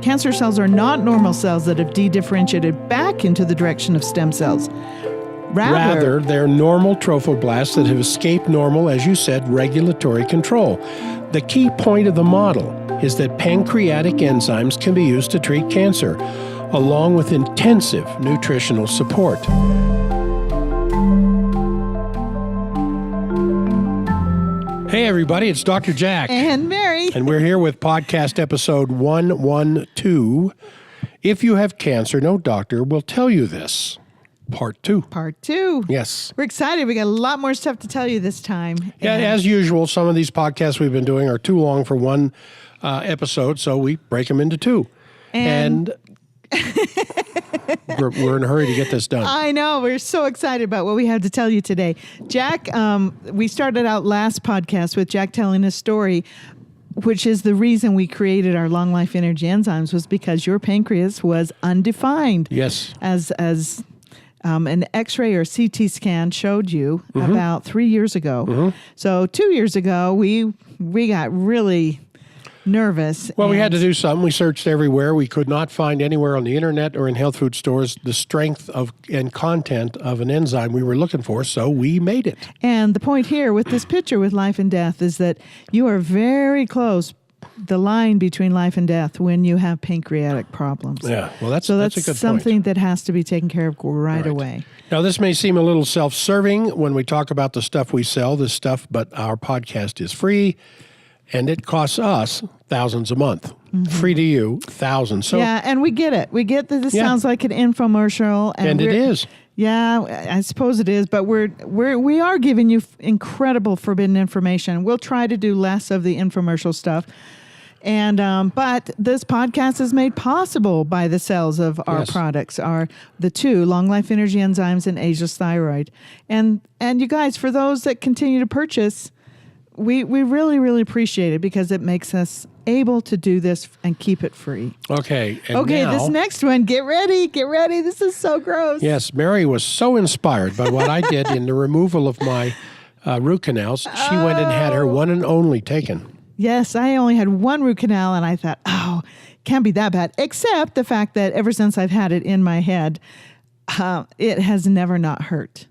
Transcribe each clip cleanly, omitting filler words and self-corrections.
cancer cells are not normal cells that have de-differentiated back into the direction of stem cells. Rather, they're normal trophoblasts that have escaped normal, as you said, regulatory control. The key point of the model is that pancreatic enzymes can be used to treat cancer, along with intensive nutritional support. Hey everybody, it's Dr. Jack. And Mary. And we're here with podcast episode 112. If you have cancer, no doctor will tell you this. Part 2. Part 2. Yes. We're excited. We got a lot more stuff to tell you this time. Yeah, as usual, some of these podcasts we've been doing are too long for one episode, so we break them into 2. And we're in a hurry to get this done. I know. We're so excited about what we have to tell you today. Jack, we started out last podcast with Jack telling a story, which is the reason we created our long life energy enzymes, was because your pancreas was undefined. Yes. As an X-ray or CT scan showed you about 3 years ago. So 2 years ago, we got really nervous. Well, we had to do something. We searched everywhere. We could not find anywhere on the internet or in health food stores the strength of and content of an enzyme we were looking for, so we made it. And the point here with this picture with life and death is that you are very close, the line between life and death, when you have pancreatic problems. Yeah, well, that's so a good something point. That has to be taken care of right away. Now, this may seem a little self-serving when we talk about the stuff we sell, this stuff, but our podcast is free, and it costs us thousands a month. Free to you, thousands. So, yeah, and we get it. We get that this sounds like an infomercial. And it is. Yeah, I suppose it is, but we are giving you incredible forbidden information. We'll try to do less of the infomercial stuff. And but this podcast is made possible by the sales of our products, the 2 long life energy enzymes and Asia's thyroid. And you guys, for those that continue to purchase, we really, really appreciate it, because it makes us able to do this and keep it free. Okay. Now, this next one, get ready. This is so gross. Yes, Mary was so inspired by what I did in the removal of my root canals. She went and had her one and only taken. Yes, I only had 1 root canal, and I thought, can't be that bad. Except the fact that ever since I've had it in my head, it has never not hurt.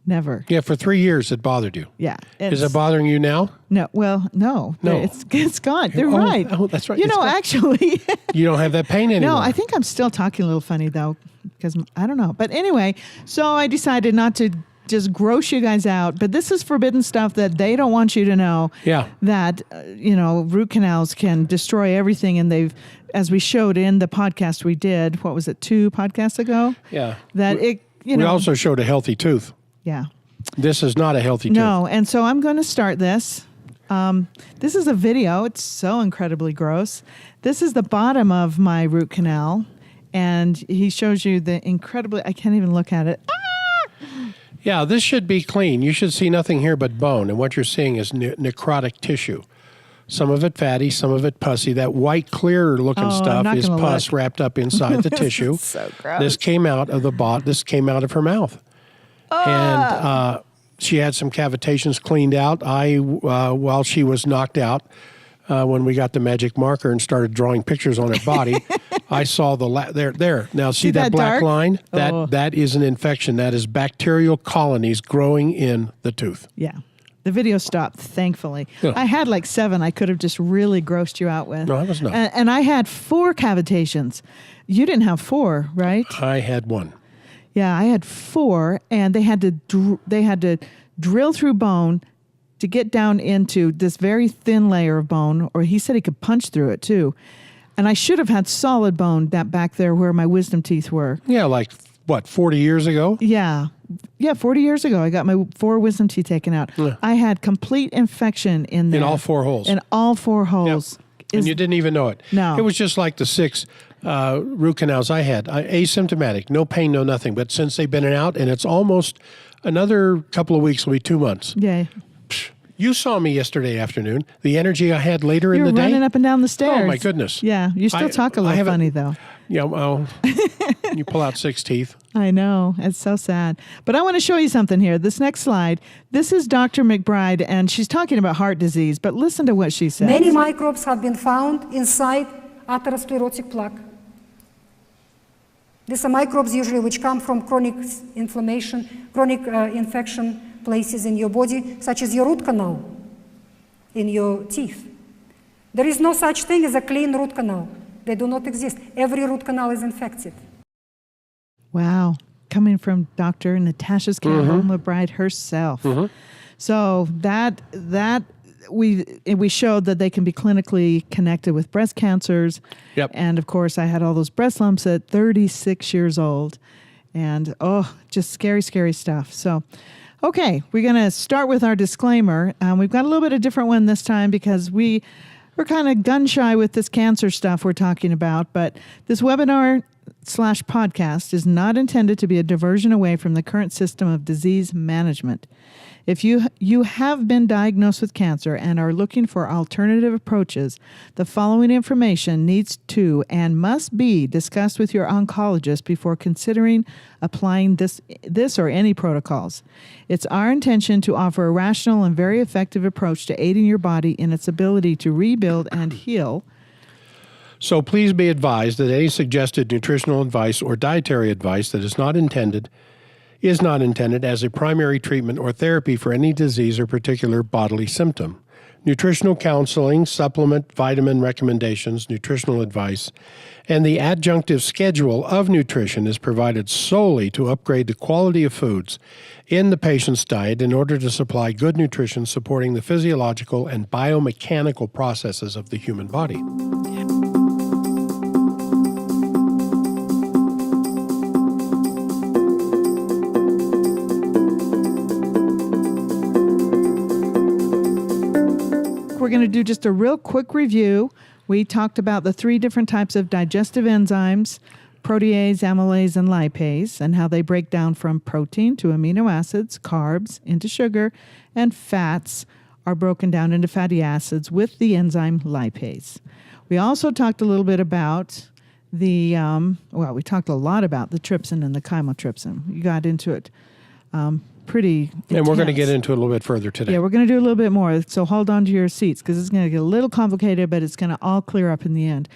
Never. Yeah, for 3 years it bothered you. Yeah. Is it bothering you now? No. Well, no. It's gone. They're right. Oh, that's right. Actually. You don't have that pain anymore. No, I think I'm still talking a little funny, though, because I don't know. But anyway, so I decided not to just gross you guys out, but this is forbidden stuff that they don't want you to know. Yeah. That, root canals can destroy everything. And as we showed in the podcast we did, what was it, 2 podcasts ago? Yeah. That we also showed a healthy tooth. Yeah. This is not a healthy tooth. No. And so I'm going to start this. This is a video. It's so incredibly gross. This is the bottom of my root canal. And he shows you the I can't even look at it. Yeah, this should be clean. You should see nothing here but bone. And what you're seeing is necrotic tissue. Some of it fatty, some of it pussy. That white, clear looking stuff is pus wrapped up inside the tissue. So gross. This came out of This came out of her mouth. And she had some cavitations cleaned out. While she was knocked out, when we got the magic marker and started drawing pictures on her body, I saw there. Now see that black line? That is an infection. That is bacterial colonies growing in the tooth. Yeah. The video stopped, thankfully. Yeah. I had like 7 I could have just really grossed you out with. No, I was not. And I had 4 cavitations. You didn't have 4, right? I had 1. Yeah, I had 4, and they had to drill through bone to get down into this very thin layer of bone, or he said he could punch through it too. And I should have had solid bone that back there where my wisdom teeth were. Yeah, like, 40 years ago? Yeah. Yeah, 40 years ago, I got my 4 wisdom teeth taken out. Yeah. I had complete infection in there. In all 4 holes? In all 4 holes. Yep. And you didn't even know it? No. It was just like the 6 root canals I had. Asymptomatic, no pain, no nothing. But since they've been out, and it's almost another couple of weeks, will be 2 months. Yeah. You saw me yesterday afternoon. The energy I had later in the day. You were running up and down the stairs. Oh, my goodness. Yeah, you still talk a little funny, though. Yeah, well, you pull out 6 teeth. I know. It's so sad. But I want to show you something here. This next slide, this is Dr. McBride, and she's talking about heart disease, but listen to what she says. Many microbes have been found inside atherosclerotic plaque. These are microbes usually which come from chronic inflammation, chronic infection places in your body, such as your root canal in your teeth. There is no such thing as a clean root canal. They do not exist. Every root canal is infected. Wow. Coming from Dr. Natasha McBride herself. So that we showed that they can be clinically connected with breast cancers. Yep. And of course, I had all those breast lumps at 36 years old. And just scary, scary stuff. So, okay, we're going to start with our disclaimer. We've got a little bit of different one this time because we're kind of gun shy with this cancer stuff we're talking about. But this webinar/podcast is not intended to be a diversion away from the current system of disease management. If you have been diagnosed with cancer and are looking for alternative approaches, the following information needs to and must be discussed with your oncologist before considering applying this or any protocols. It's our intention to offer a rational and very effective approach to aiding your body in its ability to rebuild and heal. So please be advised that any suggested nutritional advice or dietary advice that is not intended as a primary treatment or therapy for any disease or particular bodily symptom. Nutritional counseling, supplement, vitamin recommendations, nutritional advice, and the adjunctive schedule of nutrition is provided solely to upgrade the quality of foods in the patient's diet in order to supply good nutrition supporting the physiological and biomechanical processes of the human body. We're going to do just a real quick review. We talked about the 3 different types of digestive enzymes, protease, amylase, and lipase, and how they break down from protein to amino acids, carbs into sugar, and fats are broken down into fatty acids with the enzyme lipase. We also talked a little bit about we talked a lot about the trypsin and the chymotrypsin. We got into it pretty intense. And we're going to get into it a little bit further today. Yeah, we're going to do a little bit more. So hold on to your seats because it's going to get a little complicated, but it's going to all clear up in the end.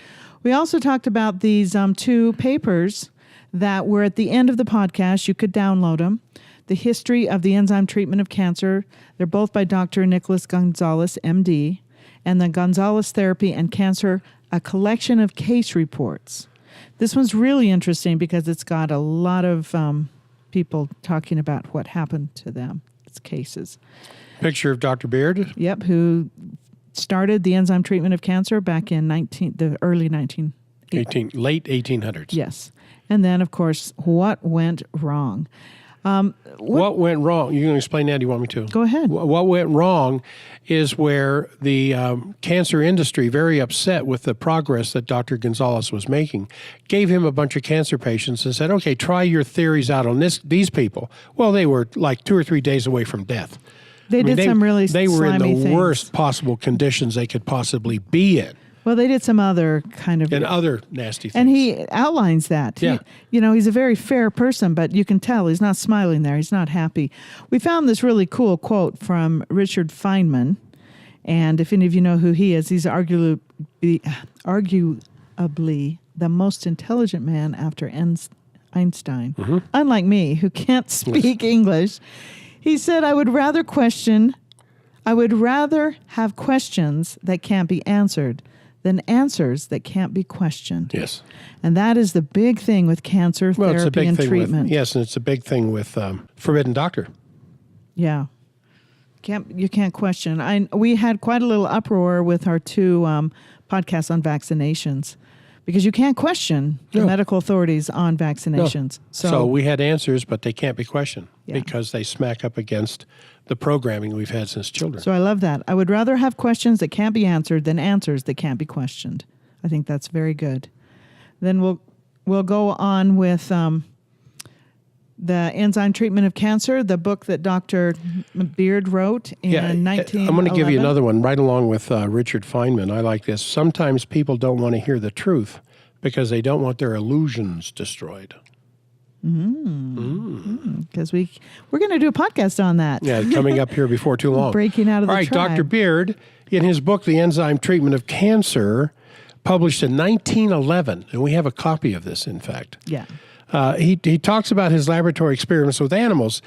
We also talked about these 2 papers that were at the end of the podcast. You could download them. The History of the Enzyme Treatment of Cancer. They're both by Dr. Nicholas Gonzalez, MD. And the Gonzalez Therapy and Cancer, a collection of case reports. This one's really interesting because it's got a lot of people talking about what happened to them. It's cases. Picture of Dr. Beard. Yep, who started the enzyme treatment of cancer back in the early late 1800s. Yes. And then, of course, what went wrong? What went wrong? You can explain that? Do you want me to? Go ahead. What went wrong is where the cancer industry, very upset with the progress that Dr. Gonzalez was making, gave him a bunch of cancer patients and said, okay, try your theories out on these people. Well, they were like 2 or 3 days away from death. They were in the things. worst possible conditions they could possibly be in. Well, they did some other kind of... And other nasty things. And he outlines that. Yeah. He's a very fair person, but you can tell he's not smiling there. He's not happy. We found this really cool quote from Richard Feynman. And if any of you know who he is, he's arguably the most intelligent man after Einstein. Mm-hmm. Unlike me, who can't speak English. He said, I would rather have questions that can't be answered than answers that can't be questioned. Yes. And that is the big thing with cancer therapy and treatment. And it's a big thing with Forbidden Doctor. Yeah. You can't question. We had quite a little uproar with our 2 podcasts on vaccinations because you can't question the medical authorities on vaccinations. No. So we had answers, but they can't be questioned because they smack up against the programming we've had since children. So I love that. I would rather have questions that can't be answered than answers that can't be questioned. I think that's very good. Then we'll go on with the Enzyme Treatment of Cancer, the book that Dr. Beard wrote in 1911. I'm going to give you another one right along with Richard Feynman. I like this. Sometimes people don't want to hear the truth because they don't want their illusions destroyed. Because we're going to do a podcast on that. Yeah, coming up here before too long. Breaking out of the tribe. All right, Dr. Beard, in his book, The Enzyme Treatment of Cancer, published in 1911, and we have a copy of this, in fact. Yeah. He talks about his laboratory experiments with animals.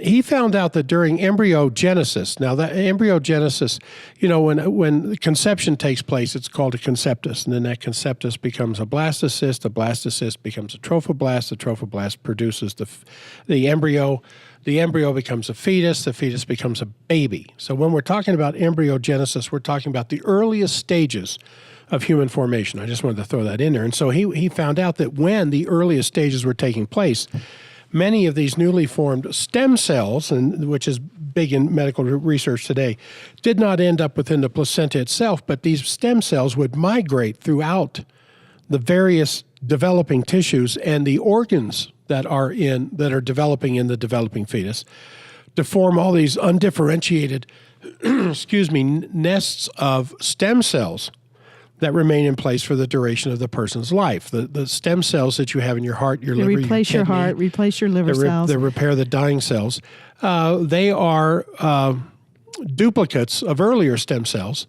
He found out that during embryogenesis, now that embryogenesis, when conception takes place, it's called a conceptus, and then that conceptus becomes a blastocyst becomes a trophoblast, the trophoblast produces the embryo becomes a fetus, the fetus becomes a baby. So when we're talking about embryogenesis, we're talking about the earliest stages of human formation. I just wanted to throw that in there. And so he found out that when the earliest stages were taking place, many of these newly formed stem cells, which is big in medical research today, did not end up within the placenta itself, but these stem cells would migrate throughout the various developing tissues and the organs that are developing in the developing fetus to form all these undifferentiated, nests of stem cells that remain in place for the duration of the person's life. The stem cells that you have in your heart, your liver, replace your heart, replace your liver cells. They repair the dying cells. They are duplicates of earlier stem cells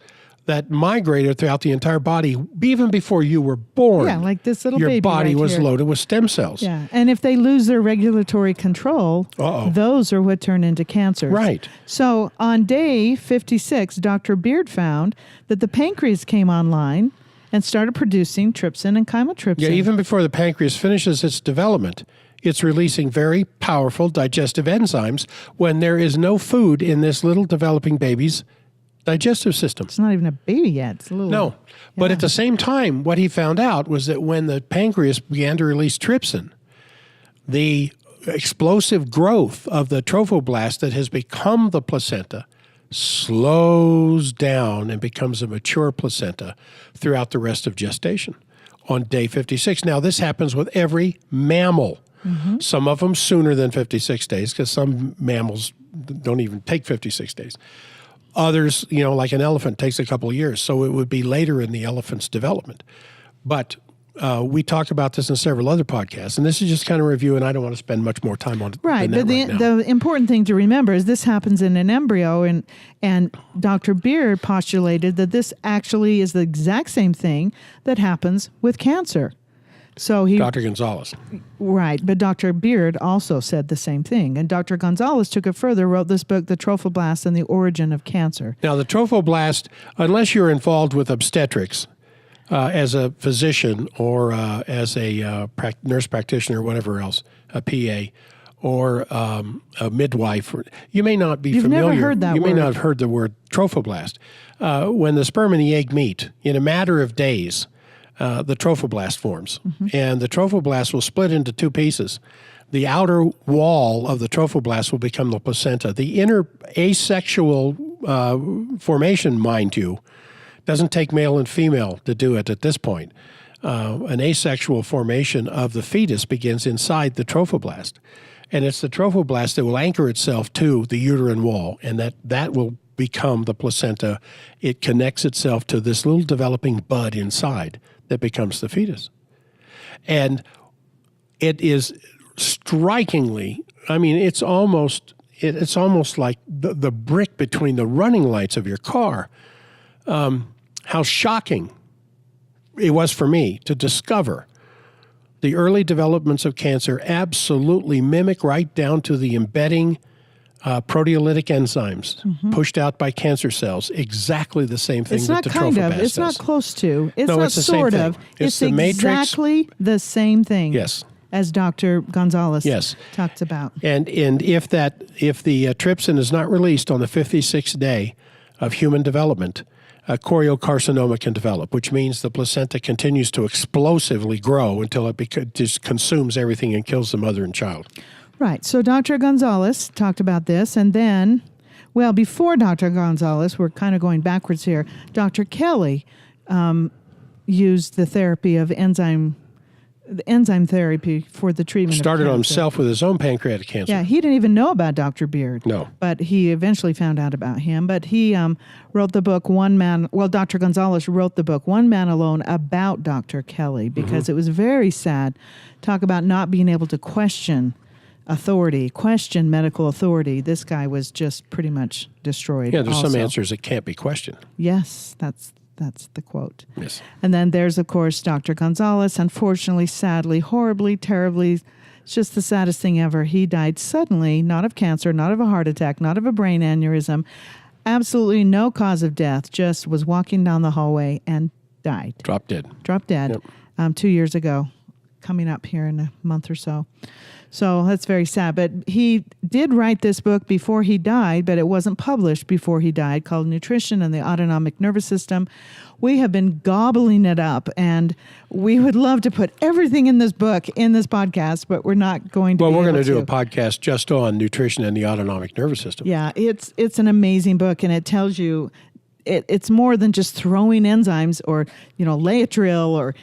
that migrated throughout the entire body, even before you were born. Yeah, like this little your baby body right was here. loaded with stem cells. Yeah, and if they lose their regulatory control, those are what turn into cancers. Right. So on day 56, Dr. Beard found that the pancreas came online and started producing trypsin and chymotrypsin. Yeah, even before the pancreas finishes its development, it's releasing very powerful digestive enzymes when there is no food in this little developing baby's digestive system. It's not even a baby yet. It's a little... No. But at the same time, what he found out was that when the pancreas began to release trypsin, the explosive growth of the trophoblast that has become the placenta slows down and becomes a mature placenta throughout the rest of gestation on day 56. Now, this happens with every mammal. Mm-hmm. Some of them sooner than 56 days, because some mammals don't even take 56 days. Others, like an elephant, takes a couple of years. So it would be later in the elephant's development. But we talked about this in several other podcasts, and this is just kind of review, and I don't want to spend much more time on it. Right, but the important thing to remember is this happens in an embryo, and Dr. Beard postulated that this actually is the exact same thing that happens with cancer. So Dr. Gonzalez. Right, but Dr. Beard also said the same thing. And Dr. Gonzalez took it further, wrote this book, The Trophoblast and the Origin of Cancer. Now, the trophoblast, unless you're involved with obstetrics as a physician or as a nurse practitioner or whatever else, a PA, or a midwife, you may not be familiar. Never heard that you word. may not have heard the word trophoblast. When the sperm and the egg meet, in a matter of days, the trophoblast forms. Mm-hmm. And the trophoblast will split into two pieces. The outer wall of the trophoblast will become the placenta. The inner asexual formation, mind you, doesn't take male and female to do it at this point. An asexual formation of the fetus begins inside the trophoblast. And it's the trophoblast that will anchor itself to the uterine wall, and that will become the placenta. It connects itself to this little developing bud inside that becomes the fetus. And it is strikingly, it's almost like the brick between the running lights of your car. How shocking it was for me to discover the early developments of cancer absolutely mimic right down to the embedding proteolytic enzymes pushed out by cancer cells, exactly the same thing that the trophoblast does. It's not close to. It's no, not it's the sort same of. thing. It's the exactly the same thing. Yes. As Dr. Gonzalez talked about. And if the trypsin is not released on the 56th day of human development, a choriocarcinoma can develop, which means the placenta continues to explosively grow until it just consumes everything and kills the mother and child. Right. So Dr. Gonzalez talked about this, and then, before Dr. Gonzalez, we're kind of going backwards here, Dr. Kelly used the therapy of enzyme therapy for the treatment Started of cancer. on himself with his own pancreatic cancer. Yeah, he didn't even know about Dr. Beard. No. But he eventually found out about him. But he wrote the book, Dr. Gonzalez wrote the book, One Man Alone, about Dr. Kelly, because it was very sad. Talk about not being able to question medical authority. This guy was just pretty much destroyed. Yeah, there's also. some answers that can't be questioned. Yes, that's That's the quote. Yes. And then there's, of course, Dr. Gonzalez. Unfortunately, sadly, horribly, terribly, it's just the saddest thing ever. He died suddenly, not of cancer, not of a heart attack, not of a brain aneurysm. Absolutely no cause of death. Just was walking down the hallway and died. Dropped dead. Dropped dead. Yep. 2 years ago, coming up here in a month or so. So that's very sad. But he did write this book before he died, but it wasn't published before he died, called Nutrition and the Autonomic Nervous System. We have been gobbling it up, and we would love to put everything in this book in this podcast, but we're not going to. Well, we're going to do a podcast just on nutrition and the autonomic nervous system. Yeah, it's an amazing book, and it tells you. It's more than just throwing enzymes or, Laetril or,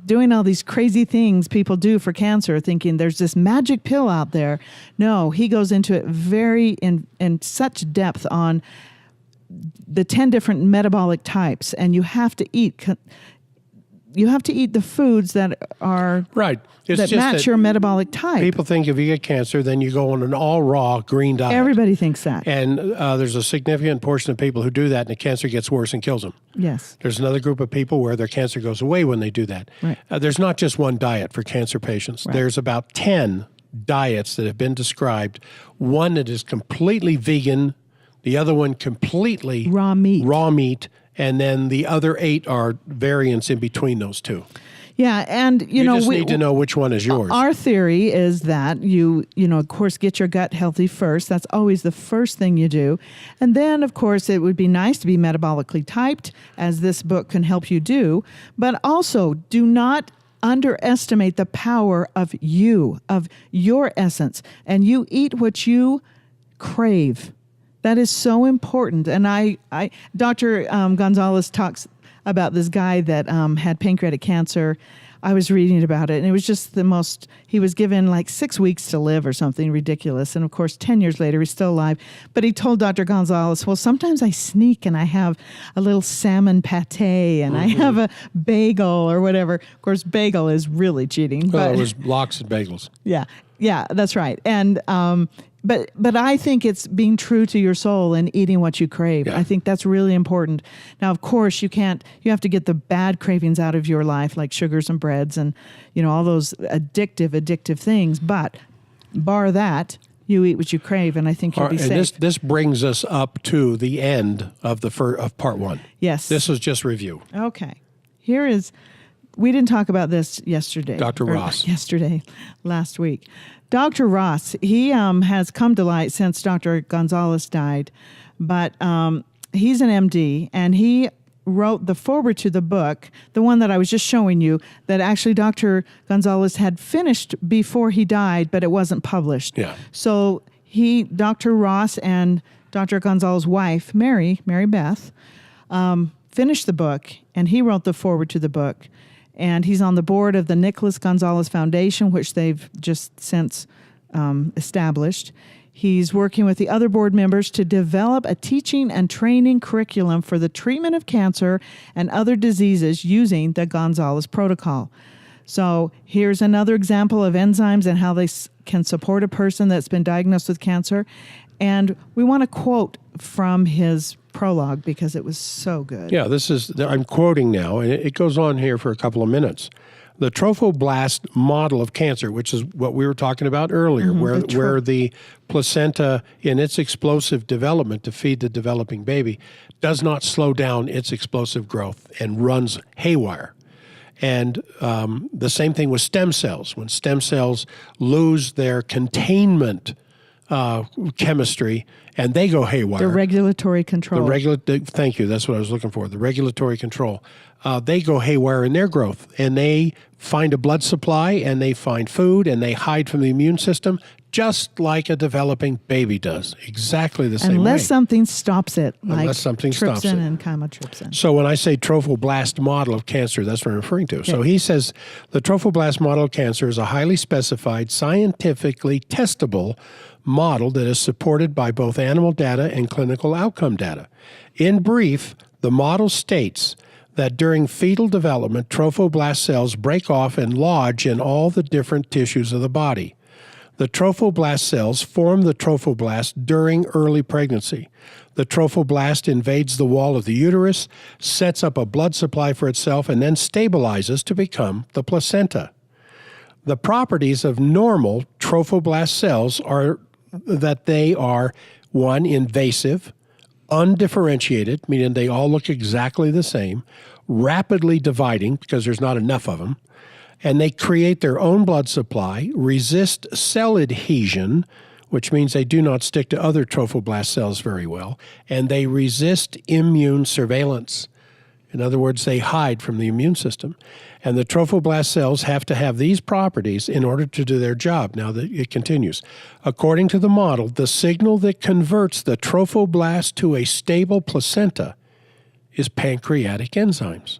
doing all these crazy things people do for cancer, thinking there's this magic pill out there. No, he goes into it very in such depth on the 10 different metabolic types, and you have to eat the foods that are right. It's that just match your metabolic type. People think if you get cancer, then you go on an all raw green diet. Everybody thinks that. And there's a significant portion of people who do that, and the cancer gets worse and kills them. Yes. There's another group of people where their cancer goes away when they do that. Right. There's not just one diet for cancer patients. Right. There's about 10 diets that have been described. One that is completely vegan, the other one completely raw meat, and then the other 8 are variants in between those two. Yeah, and you just need to know which one is yours. Our theory is that you of course, get your gut healthy first. That's always the first thing you do. And then, of course, it would be nice to be metabolically typed, as this book can help you do. But also, do not underestimate the power of your essence. And you eat what you crave. That is so important. And Dr. Gonzalez talks about this guy that had pancreatic cancer. I was reading about it, and it was just he was given like 6 weeks to live or something ridiculous. And of course, 10 years later, he's still alive. But he told Dr. Gonzalez, well, sometimes I sneak and I have a little salmon pate and I have a bagel or whatever. Of course, bagel is really cheating. Well, it was lox and bagels. Yeah, that's right. And But I think it's being true to your soul and eating what you crave. Yeah. I think that's really important. Now, of course, you have to get the bad cravings out of your life, like sugars and breads and, all those addictive things. But bar that, you eat what you crave, and I think you'll be safe. And this brings us up to the end of part 1. Yes. This was just review. Okay. We didn't talk about this yesterday. Dr. Ross. Last week. Dr. Ross, he has come to light since Dr. Gonzalez died, but he's an MD, and he wrote the foreword to the book, the one that I was just showing you, that actually Dr. Gonzalez had finished before he died, but it wasn't published. Yeah. So Dr. Ross and Dr. Gonzalez's wife, Mary Beth, finished the book, and he wrote the foreword to the book. And he's on the board of the Nicholas Gonzalez Foundation, which they've just since established. He's working with the other board members to develop a teaching and training curriculum for the treatment of cancer and other diseases using the Gonzalez protocol. So here's another example of enzymes and how they can support a person that's been diagnosed with cancer. And we want to quote from his prologue because it was so good. Yeah, I'm quoting now, and it goes on here for a couple of minutes. The trophoblast model of cancer, which is what we were talking about earlier, where the placenta, in its explosive development to feed the developing baby, does not slow down its explosive growth and runs haywire. And the same thing with stem cells. When stem cells lose their containment chemistry, and they go haywire. The regulatory control. Thank you. That's what I was looking for. The regulatory control. They go haywire in their growth, and they find a blood supply, and they find food, and they hide from the immune system, just like a developing baby does. Exactly the same way. Unless something stops it, Unless something stops it. trypsin and chymotrypsin. So when I say trophoblast model of cancer, that's what I'm referring to. Okay. So he says the trophoblast model of cancer is a highly specified, scientifically testable model that is supported by both animal data and clinical outcome data. In brief, the model states that during fetal development, trophoblast cells break off and lodge in all the different tissues of the body. The trophoblast cells form the trophoblast during early pregnancy. The trophoblast invades the wall of the uterus, sets up a blood supply for itself, and then stabilizes to become the placenta. The properties of normal trophoblast cells are that they are, 1, invasive, undifferentiated, meaning they all look exactly the same, rapidly dividing because there's not enough of them, and they create their own blood supply, resist cell adhesion, which means they do not stick to other trophoblast cells very well, and they resist immune surveillance. In other words, they hide from the immune system. And the trophoblast cells have to have these properties in order to do their job. Now, it continues. According to the model, the signal that converts the trophoblast to a stable placenta is pancreatic enzymes.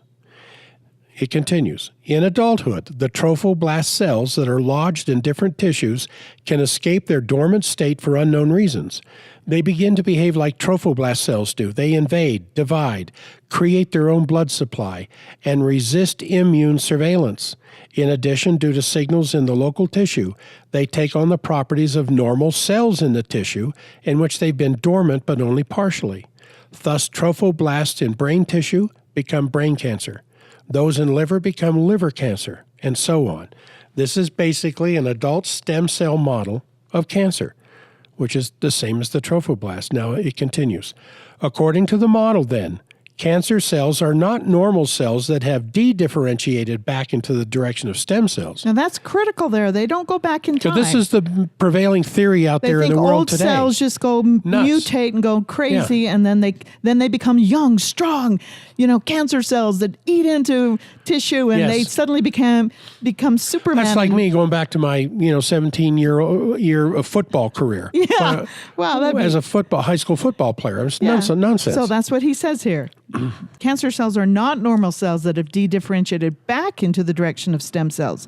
It continues. In adulthood, the trophoblast cells that are lodged in different tissues can escape their dormant state for unknown reasons. They begin to behave like trophoblast cells do. They invade, divide, create their own blood supply, and resist immune surveillance. In addition, due to signals in the local tissue, they take on the properties of normal cells in the tissue in which they've been dormant but only partially. Thus, trophoblasts in brain tissue become brain cancer. Those in liver become liver cancer, and so on. This is basically an adult stem cell model of cancer, which is the same as the trophoblast. Now it continues. According to the model, then, cancer cells are not normal cells that have de-differentiated back into the direction of stem cells. Now that's critical there. They don't go back in time. So this is the prevailing theory out there in the world today. They think old cells just go mutate and go crazy, and then they become young, strong, cancer cells that eat into tissue, and they suddenly become Superman. That's like me going back to my 17-year of football career. Yeah, as a high school football player, it was nonsense. So that's what he says here. Cancer cells are not normal cells that have de-differentiated back into the direction of stem cells.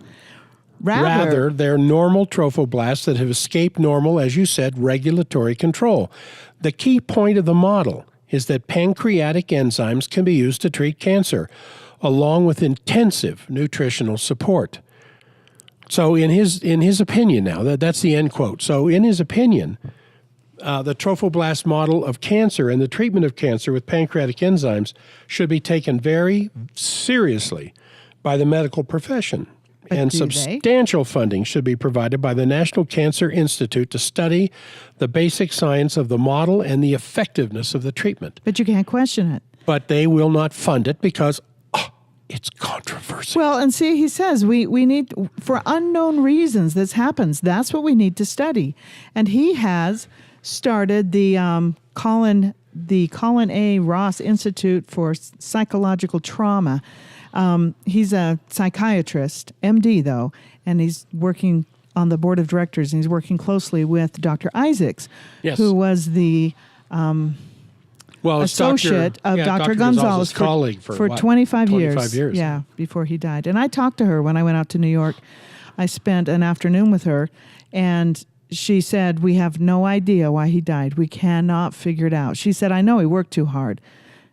Rather, they're normal trophoblasts that have escaped normal, as you said, regulatory control. The key point of the model is that pancreatic enzymes can be used to treat cancer, along with intensive nutritional support. So in his opinion now, that's the end quote. So in his opinion, the trophoblast model of cancer and the treatment of cancer with pancreatic enzymes should be taken very seriously by the medical profession. And substantial funding should be provided by the National Cancer Institute to study the basic science of the model and the effectiveness of the treatment. But you can't question it. But they will not fund it because it's controversial. Well, and see, he says we need, for unknown reasons this happens. That's what we need to study. And he has started the Colin A. Ross Institute for Psychological Trauma. He's a psychiatrist, MD though, and he's working on the board of directors, and he's working closely with Dr. Isaacs, who was the associate of Dr. Gonzalez colleague for 25 years. Yeah, before he died. And I talked to her when I went out to New York. I spent an afternoon with her, and she said, we have no idea why he died. We cannot figure it out. She said, I know he worked too hard.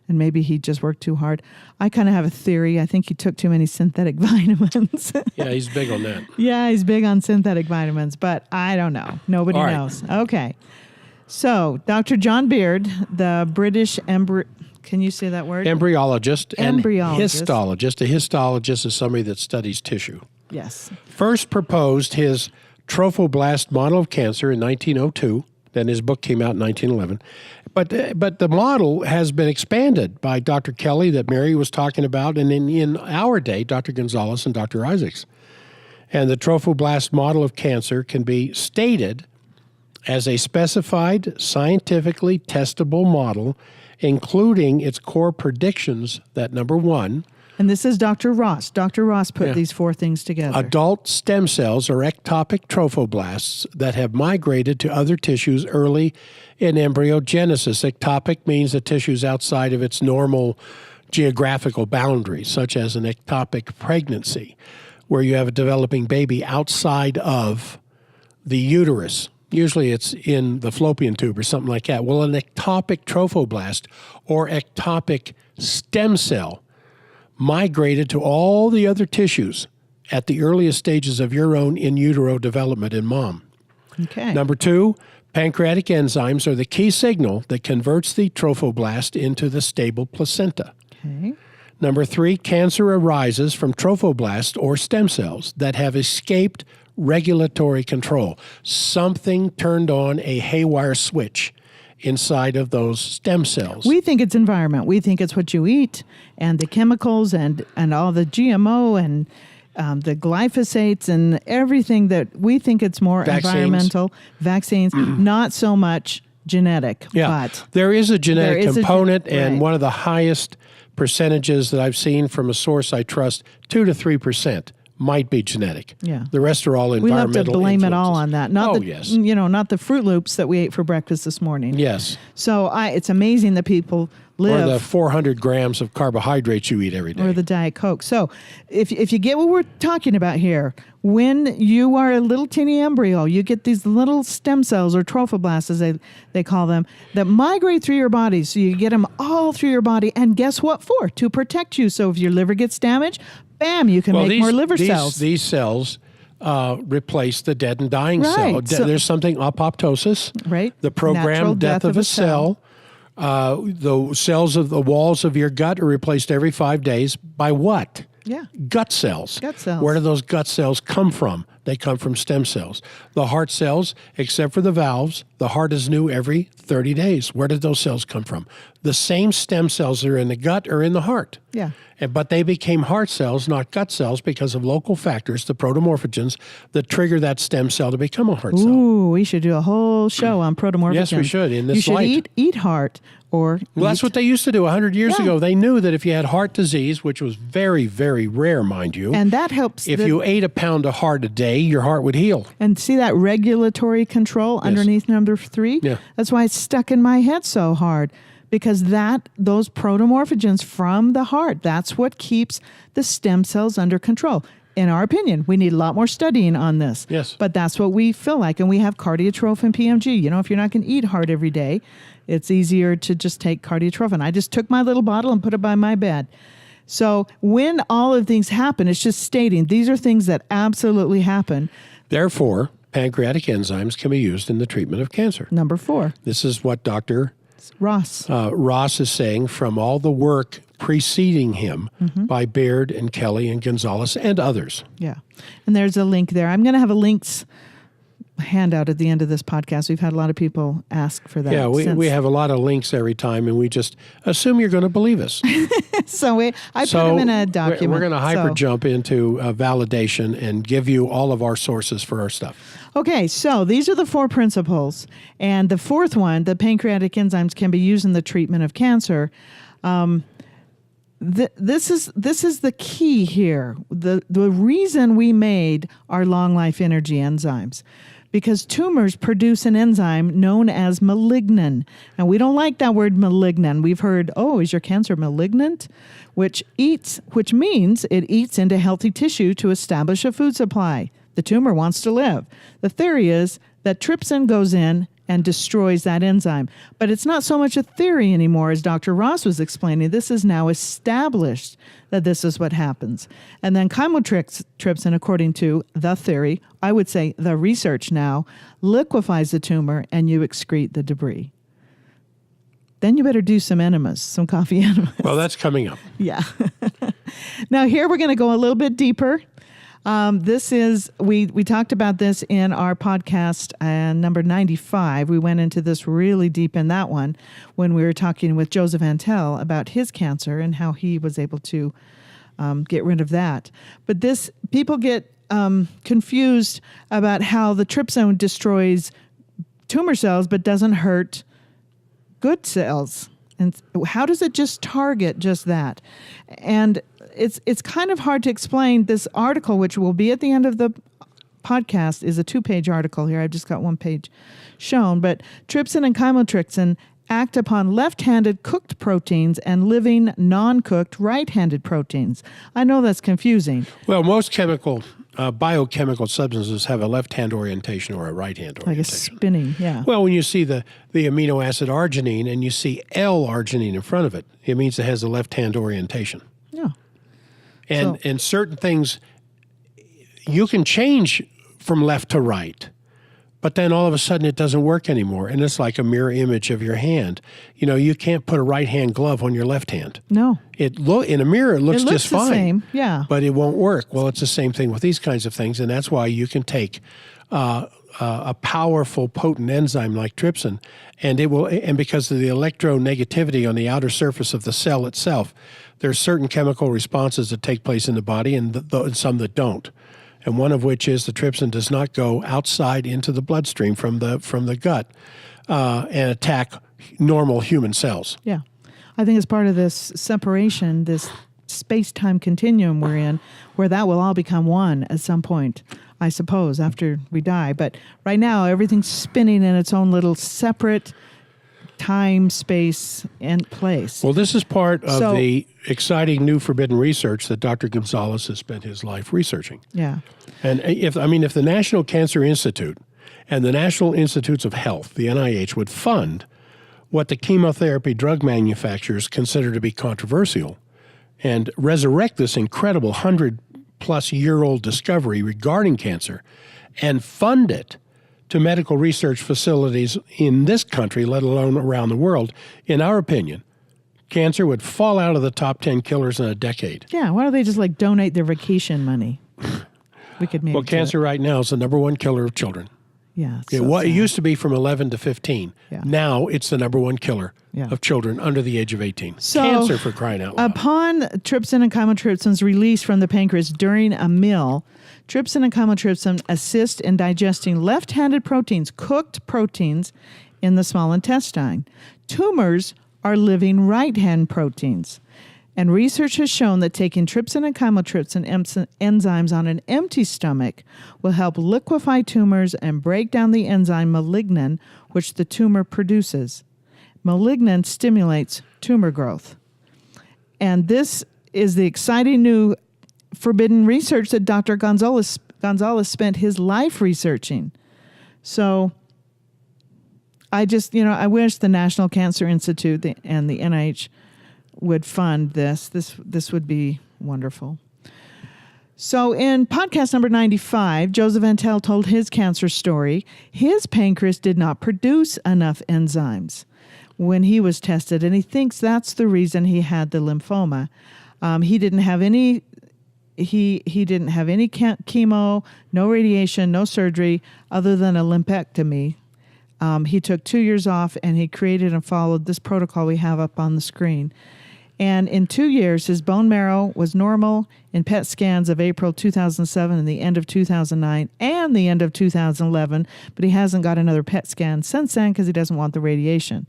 And maybe he just worked too hard. I kind of have a theory. I think he took too many synthetic vitamins. Yeah, he's big on that. Yeah, he's big on synthetic vitamins, but I don't know. Nobody knows. Okay. So, Dr. John Beard, the British can you say that word? Embryologist and histologist. A histologist is somebody that studies tissue. Yes. First proposed his trophoblast model of cancer in 1902. Then his book came out in 1911. But the model has been expanded by Dr. Kelly that Mary was talking about, and in our day, Dr. Gonzalez and Dr. Isaacs. And the trophoblast model of cancer can be stated as a specified, scientifically testable model, including its core predictions that, number one, and this is Dr. Ross. Dr. Ross put these four things together. Adult stem cells are ectopic trophoblasts that have migrated to other tissues early in embryogenesis. Ectopic means the tissue's outside of its normal geographical boundaries, such as an ectopic pregnancy, where you have a developing baby outside of the uterus. Usually it's in the fallopian tube or something like that. Well, an ectopic trophoblast or ectopic stem cell migrated to all the other tissues at the earliest stages of your own in utero development in mom. Okay. Number 2, pancreatic enzymes are the key signal that converts the trophoblast into the stable placenta. Okay. Number 3, cancer arises from trophoblast or stem cells that have escaped regulatory control. Something turned on a haywire switch inside of those stem cells. We think it's environment. We think it's what you eat and the chemicals and all the GMO and the glyphosates and everything that we think it's more environmental. Vaccines, not so much genetic. Yeah, but there is a genetic component, and right. one of the highest percentages that I've seen from a source I trust, 2 to 3%. Might be genetic. Yeah. The rest are all we environmental love to blame influences. it all on that. Not yes. not the Fruit Loops that we ate for breakfast this morning. Yes. So it's amazing that people live. Or the 400 grams of carbohydrates you eat every day. Or the Diet Coke. So if you get what we're talking about here, when you are a little teeny embryo, you get these little stem cells or trophoblasts, as they call them, that migrate through your body. So you get them all through your body. And guess what for? To protect you. So if your liver gets damaged, bam, you can make more liver cells. These cells replace the dead and dying cell. Right. So- There's something apoptosis. Right. The programmed Natural death of a cell. The cells of the walls of your gut are replaced every 5 days by what? Yeah. Gut cells. Gut cells. Where do those gut cells come from? They come from stem cells. The heart cells, except for the valves, the heart is new every 30 days. Where did those cells come from? The same stem cells that are in the gut are in the heart. Yeah. But they became heart cells, not gut cells, because of local factors, the protomorphogens, that trigger that stem cell to become a heart cell. Ooh, we should do a whole show on protomorphogens. Yes, we should, in this You should light. eat heart or Well, that's what they used to do 100 years Yeah. ago. They knew that if you had heart disease, which was very, very rare, mind you, and that helps. if you ate a pound of heart a day, your heart would heal. And see that regulatory control underneath number 3? Yeah. That's why it's stuck in my head so hard, because those protomorphogens from the heart, that's what keeps the stem cells under control. In our opinion, we need a lot more studying on this. Yes. But that's what we feel like. And we have cardiotrophin PMG. If you're not going to eat heart every day, it's easier to just take cardiotrophin. I just took my little bottle and put it by my bed. So when all of things happen, it's just stating these are things that absolutely happen. Therefore, pancreatic enzymes can be used in the treatment of cancer. Number 4, This is what Dr. Ross. Ross is saying from all the work preceding him by Baird and Kelly and Gonzalez and others. Yeah. And there's a link there. I'm going to have a links handout at the end of this podcast. We've had a lot of people ask for that. Yeah, we have a lot of links every time, and we just assume you're going to believe us. So I put them in a document. We're going to hyper jump into validation and give you all of our sources for our stuff. Okay, so these are the 4 principles. And the 4th one, the pancreatic enzymes can be used in the treatment of cancer. This is the key here. The reason we made our long life energy enzymes, because tumors produce an enzyme known as malignin. And we don't like that word malignin. We've heard, is your cancer malignant? Which means it eats into healthy tissue to establish a food supply. The tumor wants to live. The theory is that trypsin goes in and destroys that enzyme. But it's not so much a theory anymore, as Dr. Ross was explaining. This is now established that this is what happens. And then chymotrypsin, according to the theory, I would say the research now, liquefies the tumor and you excrete the debris. Then you better do some enemas, some coffee enemas. Well, that's coming up. Yeah. Now here we're going to go a little bit deeper. This is, we talked about this in our podcast number 95. We went into this really deep in that one when we were talking with Joseph Antel about his cancer and how he was able to get rid of that. But people get confused about how the trypsin destroys tumor cells but doesn't hurt good cells. And how does it just target just that? And it's kind of hard to explain. This article, which will be at the end of the podcast, is a 2-page article here. I've just got 1 page shown. But trypsin and chymotrypsin act upon left-handed cooked proteins and living non-cooked right-handed proteins. I know that's confusing. Well, most biochemical substances have a left-hand orientation or a right-hand Like a orientation. spinning, yeah. Well, when you see the amino acid arginine and you see L-arginine in front of it, it means it has a left-hand orientation. Yeah. And certain things you can change from left to right, But then all of a sudden it doesn't work anymore. And it's like a mirror image of your hand. You know, you can't put a right-hand glove on your left hand. No. In a mirror, it looks just fine. Same. Yeah. But it won't work. Well, it's the same thing with these kinds of things. And that's why you can take a powerful, potent enzyme like trypsin, and because of the electronegativity on the outer surface of the cell itself, there's certain chemical responses that take place in the body and some that don't. And one of which is the trypsin does not go outside into the bloodstream from the gut and attack normal human cells. Yeah. I think it's part of this separation, this space-time continuum we're in, where that will all become one at some point, I suppose, after we die. But right now, everything's spinning in its own little separate time, space, and place. Well, this is part of the exciting new forbidden research that Dr. Gonzalez has spent his life researching. Yeah. And if the National Cancer Institute and the National Institutes of Health, the NIH, would fund what the chemotherapy drug manufacturers consider to be controversial and resurrect this incredible 100-plus-year-old discovery regarding cancer and fund it to medical research facilities in this country, let alone around the world, in our opinion, cancer would fall out of the top 10 killers in a decade. Yeah, why don't they just donate their vacation money? We could maybe. Well, cancer right now is the number one killer of children. Yeah. It used to be from 11 to 15. Yeah. Now it's the number one killer of children under the age of 18. So, cancer, for crying out loud. Upon trypsin and chymotrypsin's release from the pancreas during a meal, trypsin and chymotrypsin assist in digesting left-handed proteins, cooked proteins, in the small intestine. Tumors are living right-hand proteins. And research has shown that taking trypsin and chymotrypsin enzymes on an empty stomach will help liquefy tumors and break down the enzyme malignin, which the tumor produces. Malignin stimulates tumor growth. And this is the exciting new forbidden research that Dr. Gonzalez spent his life researching. So I wish the National Cancer Institute and the NIH would fund this. This would be wonderful. So in podcast number 95, Joseph Antel told his cancer story. His pancreas did not produce enough enzymes when he was tested, and he thinks that's the reason he had the lymphoma. He didn't have any chemo, no radiation, no surgery, other than a lumpectomy. He took 2 years off, and he created and followed this protocol we have up on the screen. And in 2 years, his bone marrow was normal in PET scans of April 2007 and the end of 2009 and the end of 2011, but he hasn't got another PET scan since then because he doesn't want the radiation.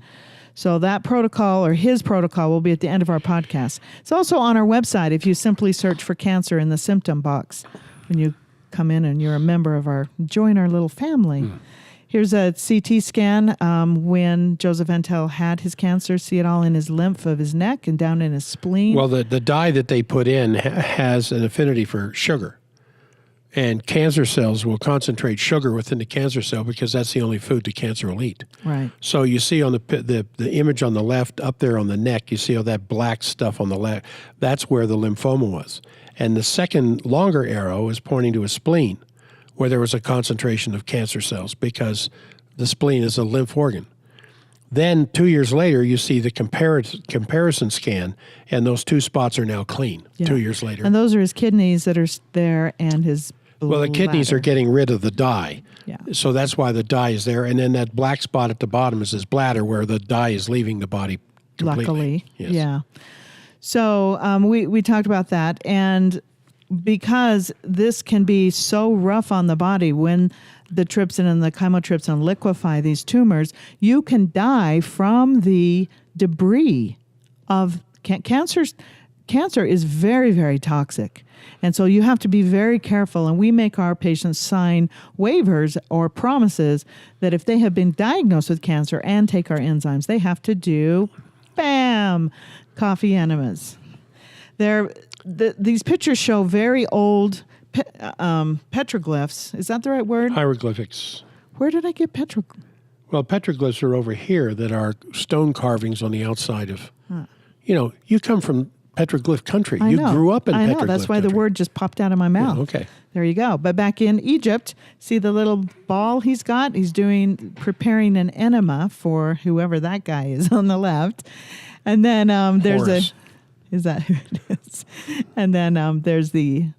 So that protocol, or his protocol, will be at the end of our podcast. It's also on our website if you simply search for cancer in the symptom box when you come in and you're a member of join our little family. Here's a CT scan when Joseph Antel had his cancer. See it all in his lymph of his neck and down in his spleen. Well, the dye that they put in has an affinity for sugar. And cancer cells will concentrate sugar within the cancer cell because that's the only food the cancer will eat. Right. So you see on the image on the left up there on the neck, you see all that black stuff on the left. That's where the lymphoma was. And the second longer arrow is pointing to a spleen, where there was a concentration of cancer cells because the spleen is a lymph organ. Then 2 years later, you see the comparison scan, and those two spots are now clean 2 years later. And those are his kidneys that are there and his Well, the kidneys bladder. are getting rid of the dye. Yeah. So that's why the dye is there. And then that black spot at the bottom is his bladder where the dye is leaving the body completely. Luckily. Yes. Yeah. So we talked about that. And because this can be so rough on the body when the trypsin and the chymotrypsin liquefy these tumors, you can die from the debris of cancer. Cancer is very, very toxic. And so you have to be very careful. And we make our patients sign waivers or promises that if they have been diagnosed with cancer and take our enzymes, they have to do, bam, coffee enemas. These pictures show very old petroglyphs. Is that the right word? Hieroglyphics. Where did I get petroglyphs? Well, petroglyphs are over here that are stone carvings on the outside of, you come from petroglyph country. I You know. grew up in I petroglyph know. That's why the country. word just popped out of my mouth. Okay. There you go. But back in Egypt, see the little ball he's got? He's preparing an enema for whoever that guy is on the left. And then there's Horus. is that who it is? And then there's the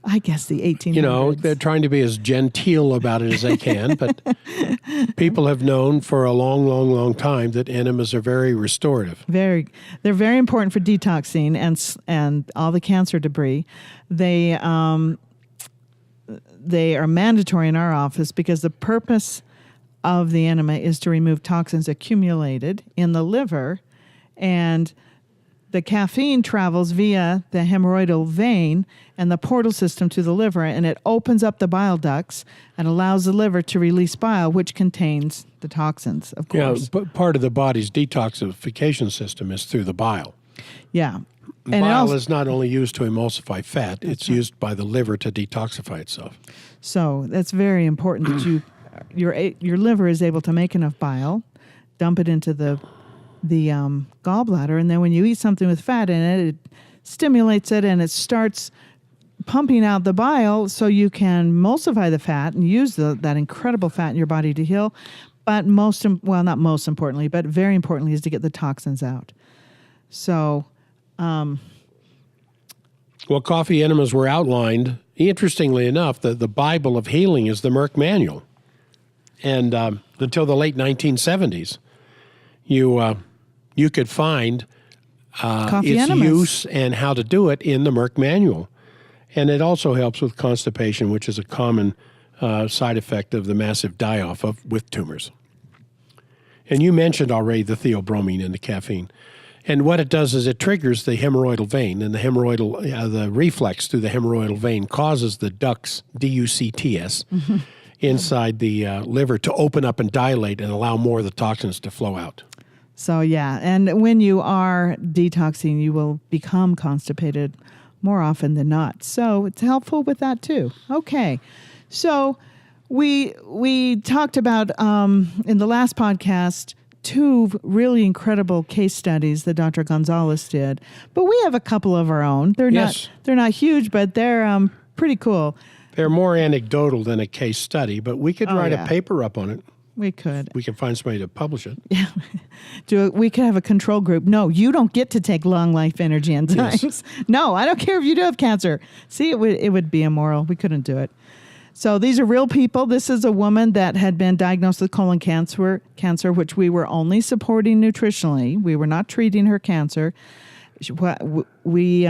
1800s. You know, they're trying to be as genteel about it as they can, but people have known for a long, long, long time that enemas are very restorative. They're very important for detoxing and all the cancer debris. They are mandatory in our office because the purpose of the enema is to remove toxins accumulated in the liver, and the caffeine travels via the hemorrhoidal vein and the portal system to the liver, and it opens up the bile ducts and allows the liver to release bile, which contains the toxins, of course. Yeah, but part of the body's detoxification system is through the bile. Yeah. And Bile is not only used to emulsify fat, it's used by the liver to detoxify itself. So that's very important that your liver is able to make enough bile, dump it into the gallbladder, and then when you eat something with fat in it, it stimulates it and it starts pumping out the bile so you can emulsify the fat and use that incredible fat in your body to heal. But not most importantly, but very importantly is to get the toxins out. So... Well, coffee enemas were outlined. Interestingly enough, the Bible of healing is the Merck Manual. And until the late 1970s, you could find coffee its enemas. use and how to do it in the Merck Manual. And it also helps with constipation, which is a common side effect of the massive die-off with tumors. And you mentioned already the theobromine in the caffeine. And what it does is it triggers the hemorrhoidal vein, and the reflex through the hemorrhoidal vein causes the ducts, DUCTS, inside the liver to open up and dilate and allow more of the toxins to flow out. So, yeah. And when you are detoxing, you will become constipated more often than not. So it's helpful with that too. Okay. So we talked about in the last podcast 2 really incredible case studies that Dr. Gonzalez did, but we have a couple of our own. They're not huge, but they're pretty cool. They're more anecdotal than a case study, but we could write a paper up on it. We could. We could find somebody to publish it. Yeah. We could have a control group. No, you don't get to take long life energy enzymes. Yes. No, I don't care if you do have cancer. See, it would be immoral. We couldn't do it. So these are real people. This is a woman that had been diagnosed with colon cancer, which we were only supporting nutritionally. We were not treating her cancer. We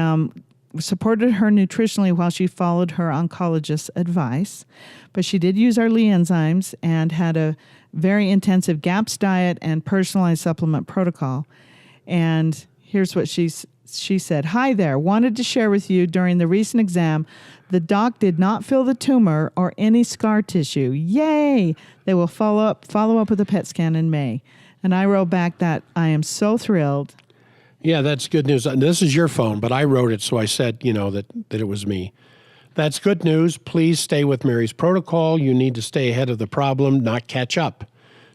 supported her nutritionally while she followed her oncologist's advice. But she did use our Lee enzymes and had a very intensive GAPS diet and personalized supplement protocol. And here's what she said. Hi there. Wanted to share with you during the recent exam, the doc did not feel the tumor or any scar tissue. Yay! They will follow up with a PET scan in May. And I wrote back that I am so thrilled. Yeah, that's good news. This is your phone, but I wrote it, so I said, that it was me. That's good news. Please stay with Mary's protocol. You need to stay ahead of the problem, not catch up.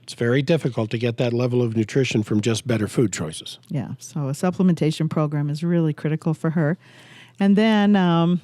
It's very difficult to get that level of nutrition from just better food choices. Yeah, so a supplementation program is really critical for her. And then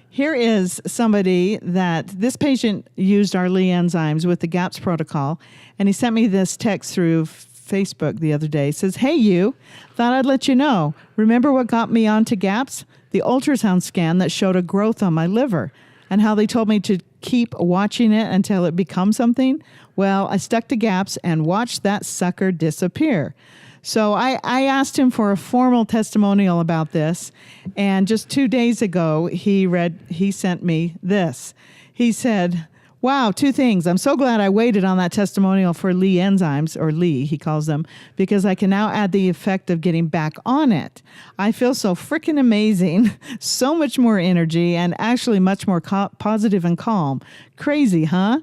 here is somebody that this patient used our Lee enzymes with the GAPS protocol, and he sent me this text through Facebook the other day. It says, hey, you, thought I'd let you know. Remember what got me onto GAPS? The ultrasound scan that showed a growth on my liver and how they told me to keep watching it until it becomes something. Well, I stuck to GAPS and watched that sucker disappear. So I asked him for a formal testimonial about this. And just 2 days ago, he sent me this. He said, wow, 2 things. I'm so glad I waited on that testimonial for Lee enzymes, or Lee, he calls them, because I can now add the effect of getting back on it. I feel so freaking amazing, so much more energy, and actually much more positive and calm. Crazy, huh?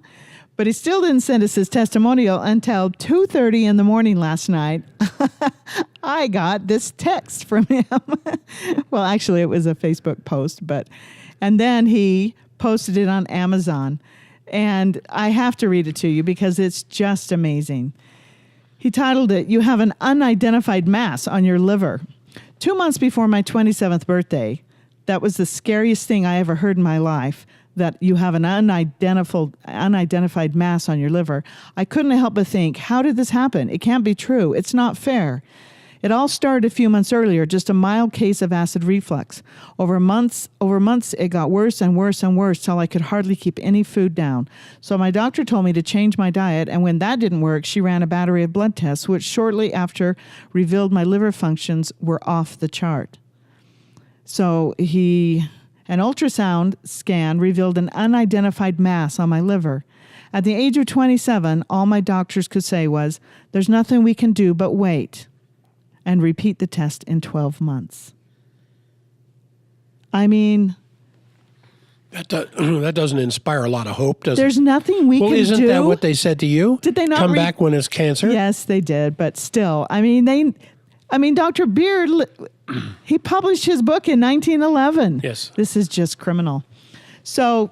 But he still didn't send us his testimonial until 2:30 in the morning last night. I got this text from him. Well, actually, it was a Facebook post, and then he posted it on Amazon. And I have to read it to you because it's just amazing. He titled it, "You have an unidentified mass on your liver." 2 months before my 27th birthday, that was the scariest thing I ever heard in my life, that you have an unidentified mass on your liver. I couldn't help but think, how did this happen? It can't be true. It's not fair. It all started a few months earlier, just a mild case of acid reflux. Over months, it got worse and worse and worse till I could hardly keep any food down. So my doctor told me to change my diet, and when that didn't work, she ran a battery of blood tests, which shortly after revealed my liver functions were off the chart. So an ultrasound scan revealed an unidentified mass on my liver. At the age of 27, all my doctors could say was, there's nothing we can do but wait and repeat the test in 12 months. I mean, that doesn't inspire a lot of hope, does it? There's nothing we can do. Well, isn't that what they said to you? Did they not come back when it's cancer? Yes, they did, but still, Dr. Beard, he published his book in 1911. Yes. This is just criminal. So,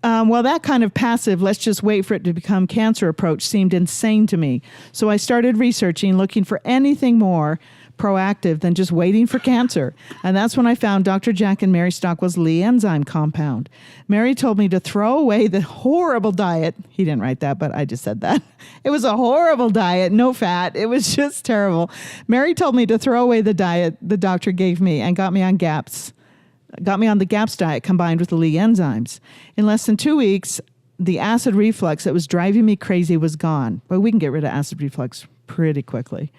that kind of passive, let's just wait for it to become cancer approach seemed insane to me. So I started researching, looking for anything more proactive than just waiting for cancer. And that's when I found Dr. Jack and Mary Stockwell's Lee enzyme compound. Mary told me to throw away the horrible diet. He didn't write that, but I just said that. It was a horrible diet, no fat. It was just terrible. Mary told me to throw away the diet the doctor gave me and got me on GAPS. Got me on the GAPS diet combined with the Lee enzymes. In less than 2 weeks, the acid reflux that was driving me crazy was gone. But we can get rid of acid reflux pretty quickly.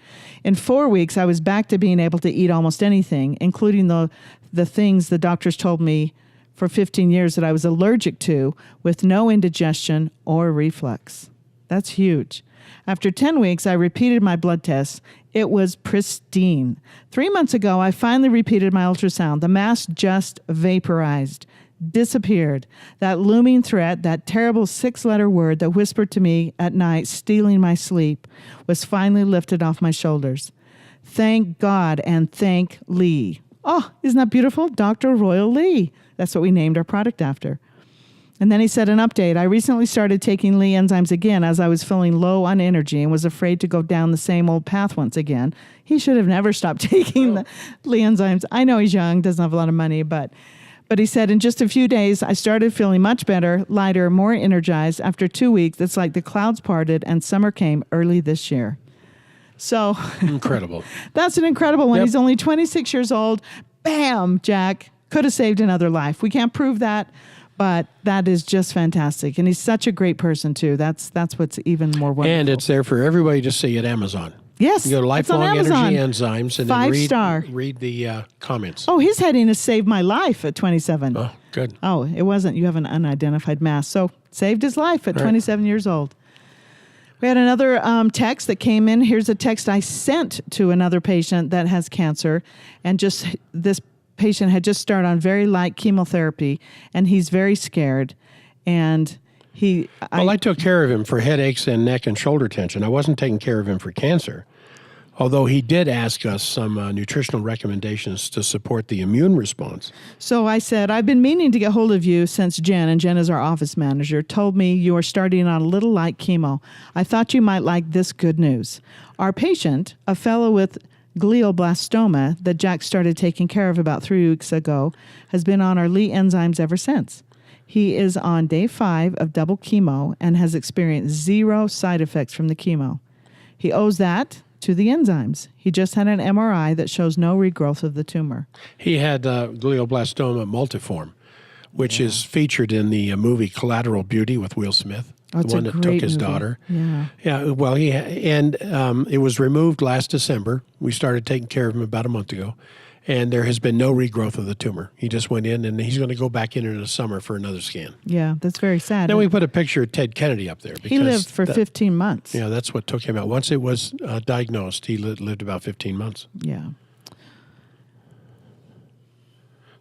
In 4 weeks, I was back to being able to eat almost anything, including the things the doctors told me for 15 years that I was allergic to, with no indigestion or reflux. That's huge. After 10 weeks, I repeated my blood tests. It was pristine. 3 months ago, I finally repeated my ultrasound. The mass just vaporized, disappeared. That looming threat, that terrible 6-letter word that whispered to me at night, stealing my sleep, was finally lifted off my shoulders. Thank God and thank Lee. Oh, isn't that beautiful? Dr. Royal Lee. That's what we named our product after. And then he said, an update. I recently started taking Lee enzymes again as I was feeling low on energy and was afraid to go down the same old path once again. He should have never stopped taking the Lee enzymes. I know he's young, doesn't have a lot of money, but he said, in just a few days, I started feeling much better, lighter, more energized. After 2 weeks, it's like the clouds parted and summer came early this year. So incredible. That's an incredible one. Yep. He's only 26 years old. Bam, Jack. Could have saved another life. We can't prove that, but that is just fantastic. And he's such a great person, too. That's what's even more wonderful. And it's there for everybody to see at Amazon. Yes. You go to Lifelong Energy Enzymes and then read the comments. Oh, his heading has saved my life at 27. Oh, good. Oh, it wasn't. You have an unidentified mass. So saved his life at 27 years old. We had another text that came in. Here's a text I sent to another patient that has cancer. And just this patient had just started on very light chemotherapy, and he's very scared. And I took care of him for headaches and neck and shoulder tension. I wasn't taking care of him for cancer, although he did ask us some nutritional recommendations to support the immune response. So I said, I've been meaning to get hold of you since Jen, and Jen is our office manager, told me you are starting on a little light chemo. I thought you might like this good news. Our patient, a fellow with glioblastoma that Jack started taking care of about 3 weeks ago, has been on our Lee enzymes ever since. He is on day 5 of double chemo and has experienced 0 side effects from the chemo. He owes that to the enzymes. He just had an MRI that shows no regrowth of the tumor. He had glioblastoma multiforme, which is featured in the movie Collateral Beauty with Will Smith, the one that took his daughter. Yeah. Yeah. Well, it was removed last December. We started taking care of him about a month ago. And there has been no regrowth of the tumor. He just went in, and he's going to go back in the summer for another scan. Yeah, that's very sad. Then we put a picture of Ted Kennedy up there. He lived for 15 months. Yeah, that's what took him out. Once it was diagnosed, he lived about 15 months. Yeah.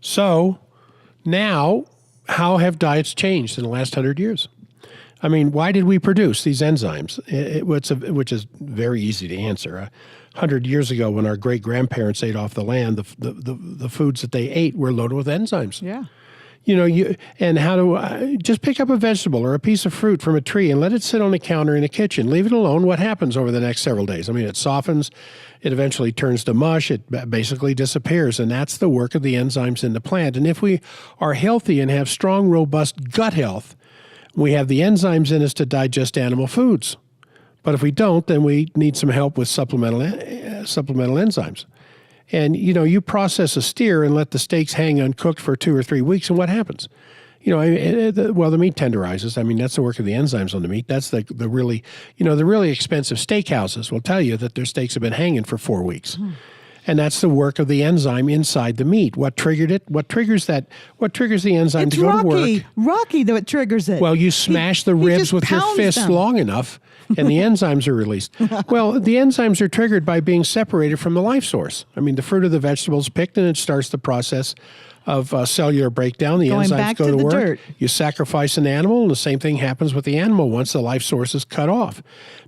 So now, how have diets changed in the last 100 years? I mean, why did we produce these enzymes? Which is very easy to answer. 100 years ago, when our great-grandparents ate off the land, the foods that they ate were loaded with enzymes. Yeah. And how to just pick up a vegetable or a piece of fruit from a tree and let it sit on the counter in the kitchen. Leave it alone. What happens over the next several days? I mean, it softens. It eventually turns to mush. It basically disappears. And that's the work of the enzymes in the plant. And if we are healthy and have strong, robust gut health, we have the enzymes in us to digest animal foods. But if we don't, then we need some help with supplemental enzymes. And, you process a steer and let the steaks hang uncooked for 2 or 3 weeks, and what happens? The meat tenderizes. I mean, that's the work of the enzymes on the meat. That's the really, the really expensive steakhouses will tell you that their steaks have been hanging for 4 weeks. And that's the work of the enzyme inside the meat. What triggered it? What triggers that? What triggers the enzyme to go to work? Rocky, though, it triggers it. Well, you smash the ribs with your fist long enough, and the enzymes are released. Well, the enzymes are triggered by being separated from the life source. I mean, the fruit of the vegetable is picked, and it starts the process of cellular breakdown. The enzymes go to work. Dirt. You sacrifice an animal, and the same thing happens with the animal once the life source is cut off.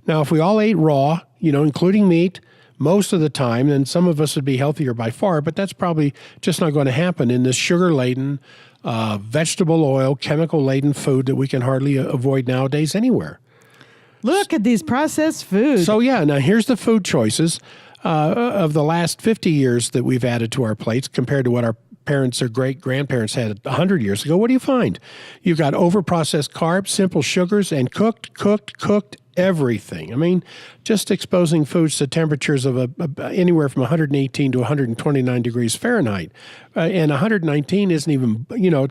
Now, if we all ate raw, including meat, most of the time, then some of us would be healthier by far, but that's probably just not going to happen in this sugar-laden, vegetable oil, chemical-laden food that we can hardly avoid nowadays anywhere. Look at these processed foods. So, now here's the food choices of the last 50 years that we've added to our plates compared to what our parents or great-grandparents had 100 years ago. What do you find? You've got over-processed carbs, simple sugars, and cooked everything. I mean, just exposing foods to temperatures of anywhere from 118 to 129 degrees Fahrenheit. And 119 isn't even,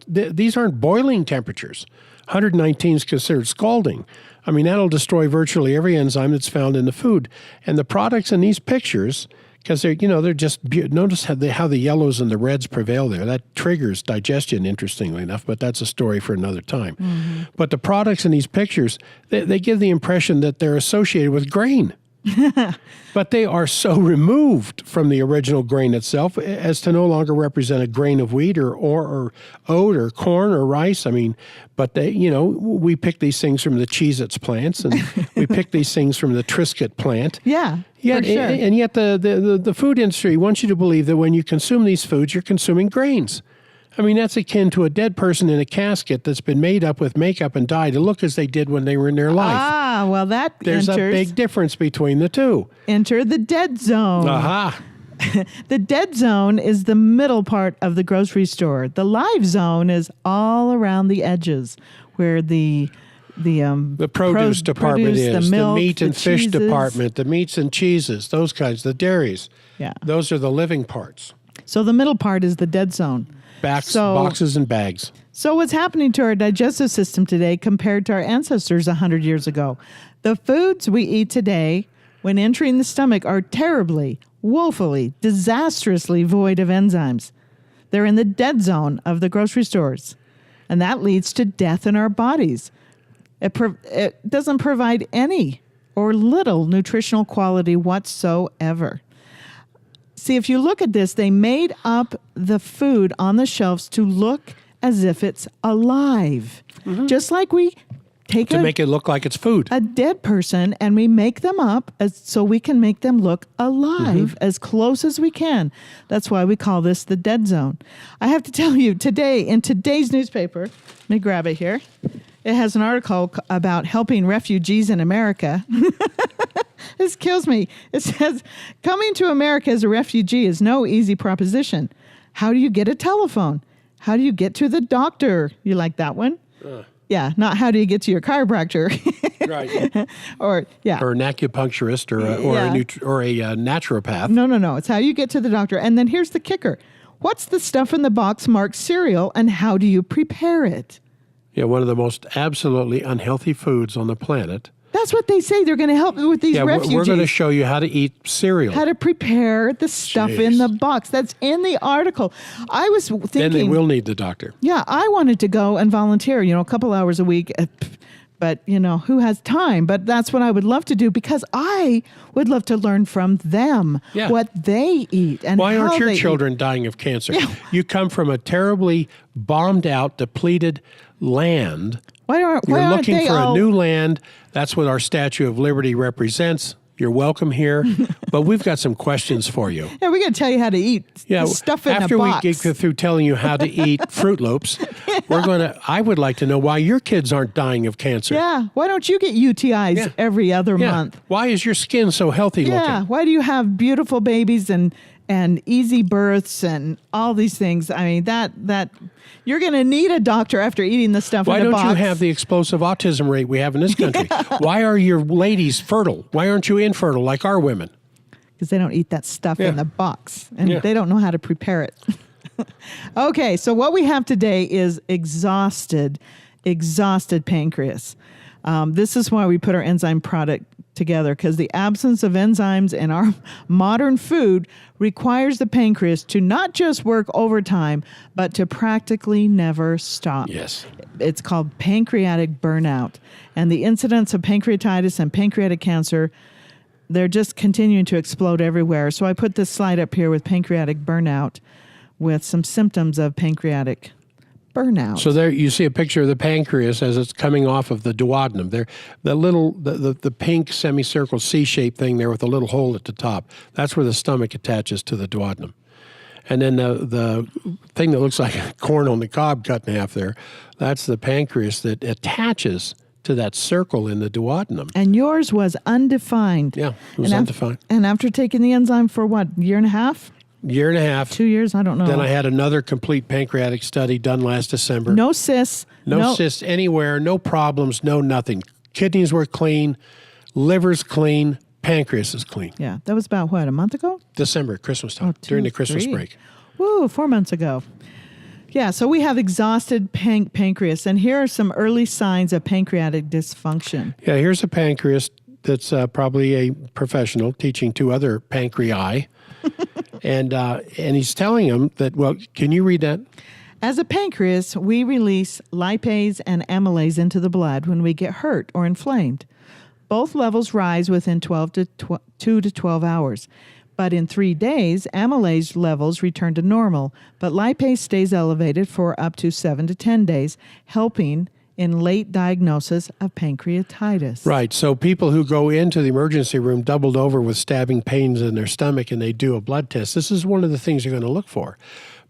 these aren't boiling temperatures. 119 is considered scalding. I mean, that'll destroy virtually every enzyme that's found in the food. And the products in these pictures, because they're just, notice how the yellows and the reds prevail there. That triggers digestion, interestingly enough, but that's a story for another time. Mm-hmm. But the products in these pictures, they give the impression that they're associated with grain. But they are so removed from the original grain itself as to no longer represent a grain of wheat or oat or corn or rice. I mean, but we pick these things from the Cheez-Its plants, and we pick these things from the Triscuit plant. Yeah, for sure. And yet the food industry wants you to believe that when you consume these foods, you're consuming grains. I mean, that's akin to a dead person in a casket that's been made up with makeup and dye to look as they did when they were in their life. Ah, well, There's a big difference between the two. Enter the dead zone. Aha. The dead zone is the middle part of the grocery store. The live zone is all around the edges, where the produce department is, the milk, the meat and fish cheeses. department, the meats and cheeses, those kinds, the dairies. Yeah. Those are the living parts. So the middle part is the dead zone. Boxes and bags. So what's happening to our digestive system today compared to our ancestors 100 years ago? The foods we eat today, when entering the stomach, are terribly, woefully, disastrously void of enzymes. They're in the dead zone of the grocery stores, and that leads to death in our bodies. It doesn't provide any or little nutritional quality whatsoever. See, if you look at this, they made up the food on the shelves to look as if it's alive. Mm-hmm. Just like we take make it look like it's food. A dead person, and we make them up so we can make them look alive as close as we can. That's why we call this the dead zone. I have to tell you, today, in today's newspaper, let me grab it here. It has an article about helping refugees in America. This kills me. It says, coming to America as a refugee is no easy proposition. How do you get a telephone? How do you get to the doctor? You like that one? Yeah, not how do you get to your chiropractor. Right. Or an acupuncturist or a naturopath. No. It's how you get to the doctor. And then here's the kicker. What's the stuff in the box marked cereal, and how do you prepare it? Yeah, one of the most absolutely unhealthy foods on the planet. That's what they say. They're going to help you with these refugees. We're going to show you how to eat cereal. How to prepare the stuff in the box. That's in the article. I was thinking... Then they will need the doctor. Yeah, I wanted to go and volunteer, a couple hours a week. But, who has time? But that's what I would love to do, because I would love to learn from them what they eat and why aren't your they children eat. Dying of cancer? Yeah. You come from a terribly bombed out, depleted land. Why You're aren't looking they for all... a new land. That's what our Statue of Liberty represents. You're welcome here, but we've got some questions for you. Yeah, we're going to tell you how to eat the stuff in after a box. we get through telling you how to eat Fruit Loops, I would like to know why your kids aren't dying of cancer. Yeah. Why don't you get UTIs every other month? Why is your skin so healthy looking? Yeah. Why do you have beautiful babies and easy births and all these things? I mean, that you're going to need a doctor after eating the stuff in the box. Why don't you have the explosive autism rate we have in this country? Why are your ladies fertile? Why aren't you infertile like our women? Because they don't eat that stuff in the box, and they don't know how to prepare it. Okay, so what we have today is exhausted pancreas. This is why we put our enzyme product together, because the absence of enzymes in our modern food requires the pancreas to not just work overtime, but to practically never stop. Yes. It's called pancreatic burnout. And the incidence of pancreatitis and pancreatic cancer, they're just continuing to explode everywhere. So I put this slide up here with pancreatic burnout with some symptoms of pancreatic burnout. So there you see a picture of the pancreas as it's coming off of the duodenum. There, the pink semicircle C-shaped thing there with a little hole at the top. That's where the stomach attaches to the duodenum. And then the thing that looks like corn on the cob cut in half there, that's the pancreas that attaches to that circle in the duodenum. And yours was undefined. Yeah, it was undefined. And after taking the enzyme for what, year and a half? Year and a half. 2 years? I don't know. Then I had another complete pancreatic study done last December. No cysts. No cysts anywhere, no problems, no nothing. Kidneys were clean, liver's clean, pancreas is clean. Yeah, that was about, what, a month ago? December, Christmas time, during the Christmas break. Woo, 4 months ago. Yeah, so we have exhausted pancreas, and here are some early signs of pancreatic dysfunction. Yeah, here's a pancreas that's probably a professional teaching two other pancreae. And he's telling them that, well, can you read that? As a pancreas, we release lipase and amylase into the blood when we get hurt or inflamed. Both levels rise within 2 to 12 hours. But in 3 days, amylase levels return to normal, but lipase stays elevated for up to 7 to 10 days, helping in late diagnosis of pancreatitis. Right. So people who go into the emergency room doubled over with stabbing pains in their stomach and they do a blood test, this is one of the things you're going to look for.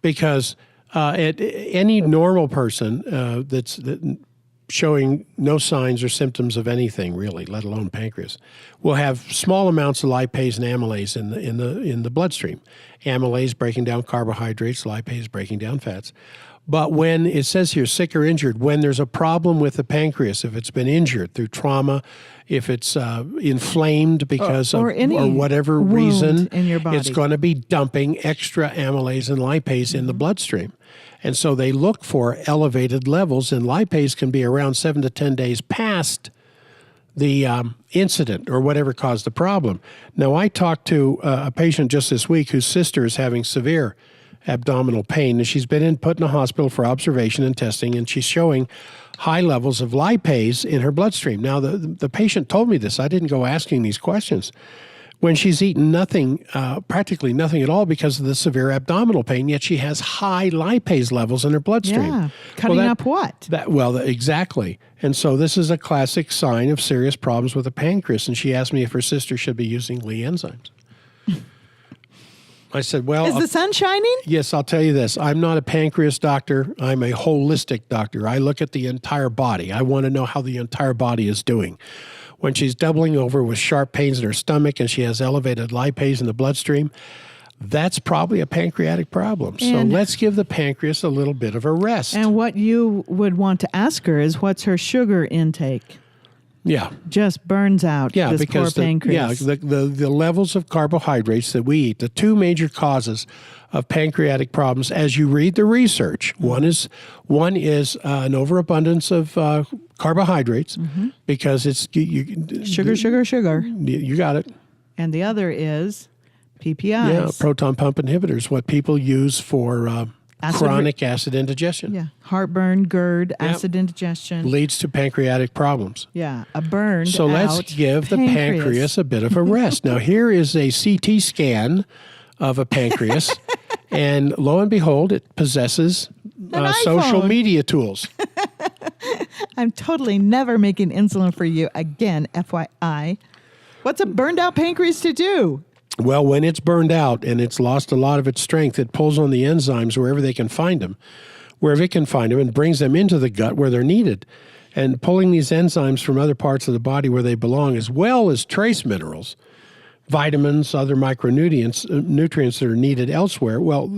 Because any normal person that's showing no signs or symptoms of anything really, let alone pancreas, will have small amounts of lipase and amylase in the bloodstream. Amylase breaking down carbohydrates, lipase breaking down fats. But when it says here sick or injured, when there's a problem with the pancreas, if it's been injured through trauma, if it's inflamed because of or whatever reason, in your body, it's going to be dumping extra amylase and lipase in the bloodstream. And so they look for elevated levels, and lipase can be around 7 to 10 days past the incident or whatever caused the problem. Now, I talked to a patient just this week whose sister is having severe abdominal pain, and she's been put in a hospital for observation and testing, and she's showing high levels of lipase in her bloodstream. Now, the patient told me this. I didn't go asking these questions. When she's eaten nothing, practically nothing at all because of the severe abdominal pain, yet she has high lipase levels in her bloodstream. Yeah, cutting up what? Exactly. And so this is a classic sign of serious problems with the pancreas, and she asked me if her sister should be using Lee enzymes. I said, well... Is the sun shining? Yes, I'll tell you this. I'm not a pancreas doctor. I'm a holistic doctor. I look at the entire body. I want to know how the entire body is doing. When she's doubling over with sharp pains in her stomach and she has elevated lipase in the bloodstream, that's probably a pancreatic problem. So let's give the pancreas a little bit of a rest. And what you would want to ask her is, what's her sugar intake? Yeah. Just burns out this because poor pancreas. The levels of carbohydrates that we eat, the two major causes of pancreatic problems, as you read the research, one is an overabundance of carbohydrates because it's sugar. You got it. And the other is PPIs. Yeah, proton pump inhibitors, what people use for chronic acid indigestion. Yeah, heartburn, GERD, acid indigestion. Leads to pancreatic problems. Yeah, a burned So let's give the pancreas a bit of a rest. Now, here is a CT scan of a pancreas, and lo and behold, it possesses social media tools. I'm totally never making insulin for you again, FYI. What's a burned out pancreas to do? Well, when it's burned out and it's lost a lot of its strength, it pulls on the enzymes wherever they can find them, and brings them into the gut where they're needed. And pulling these enzymes from other parts of the body where they belong, as well as trace minerals, vitamins, other micronutrients nutrients that are needed elsewhere. Well,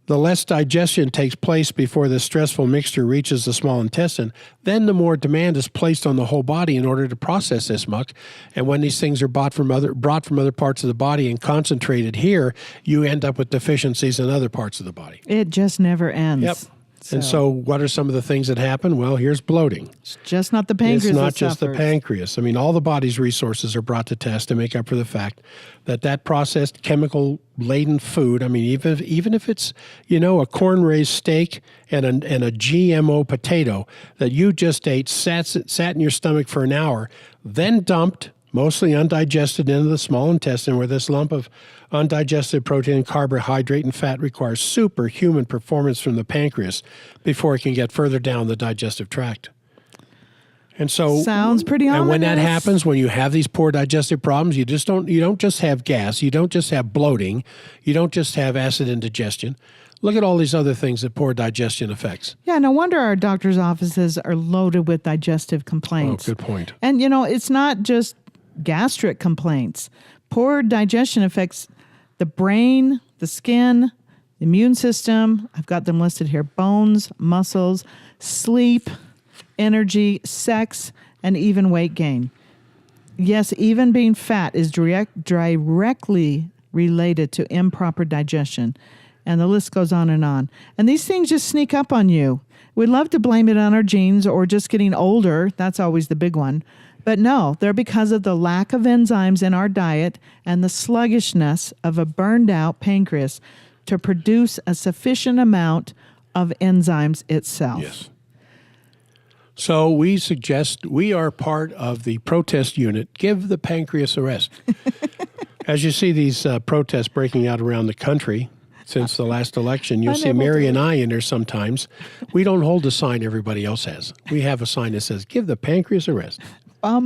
the less digestion takes place before the stressful mixture reaches the small intestine, then the more demand is placed on the whole body in order to process this muck. And when these things are brought from other parts of the body and concentrated here, you end up with deficiencies in other parts of the body. It just never ends. Yep. And so what are some of the things that happen? Well, here's bloating. It's just not the pancreas. It's not that just the suffers. pancreas. I mean, all the body's resources are brought to test to make up for the fact that processed chemical-laden food, I mean, even if it's, a corn-raised steak and a GMO potato that you just ate, sat in your stomach for an hour, then dumped, mostly undigested, into the small intestine, where this lump of undigested protein, carbohydrate, and fat requires superhuman performance from the pancreas before it can get further down the digestive tract. And so, sounds pretty ominous. And when that happens, when you have these poor digestive problems, you don't just have gas, you don't just have bloating, you don't just have acid indigestion. Look at all these other things that poor digestion affects. Yeah, no wonder our doctors' offices are loaded with digestive complaints. Oh, good point. And, it's not just gastric complaints. Poor digestion affects the brain, the skin, the immune system. I've got them listed here: bones, muscles, sleep, energy, sex, and even weight gain. Yes, even being fat is directly related to improper digestion. And the list goes on. And these things just sneak up on you. We'd love to blame it on our genes or just getting older. That's always the big one. But no, they're because of the lack of enzymes in our diet and the sluggishness of a burned out pancreas to produce a sufficient amount of enzymes itself. Yes. So we suggest we are part of the protest unit. Give the pancreas a rest. As you see these protests breaking out around the country since the last election, you'll see Mary and I in there sometimes. We don't hold the sign everybody else has. We have a sign that says, give the pancreas a rest.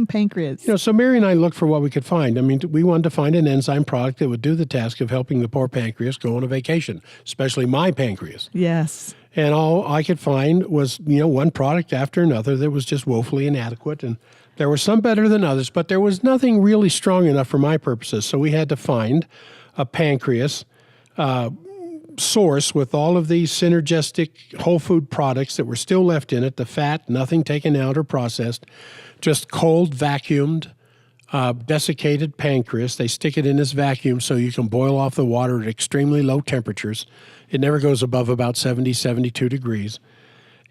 Pancreas. So Mary and I looked for what we could find. I mean, we wanted to find an enzyme product that would do the task of helping the poor pancreas go on a vacation, especially my pancreas. Yes. And all I could find was, one product after another that was just woefully inadequate. And there were some better than others, but there was nothing really strong enough for my purposes. So we had to find a pancreas source with all of these synergistic whole food products that were still left in it, the fat, nothing taken out or processed, just cold, vacuumed, desiccated pancreas. They stick it in this vacuum so you can boil off the water at extremely low temperatures. It never goes above about 70, 72 degrees.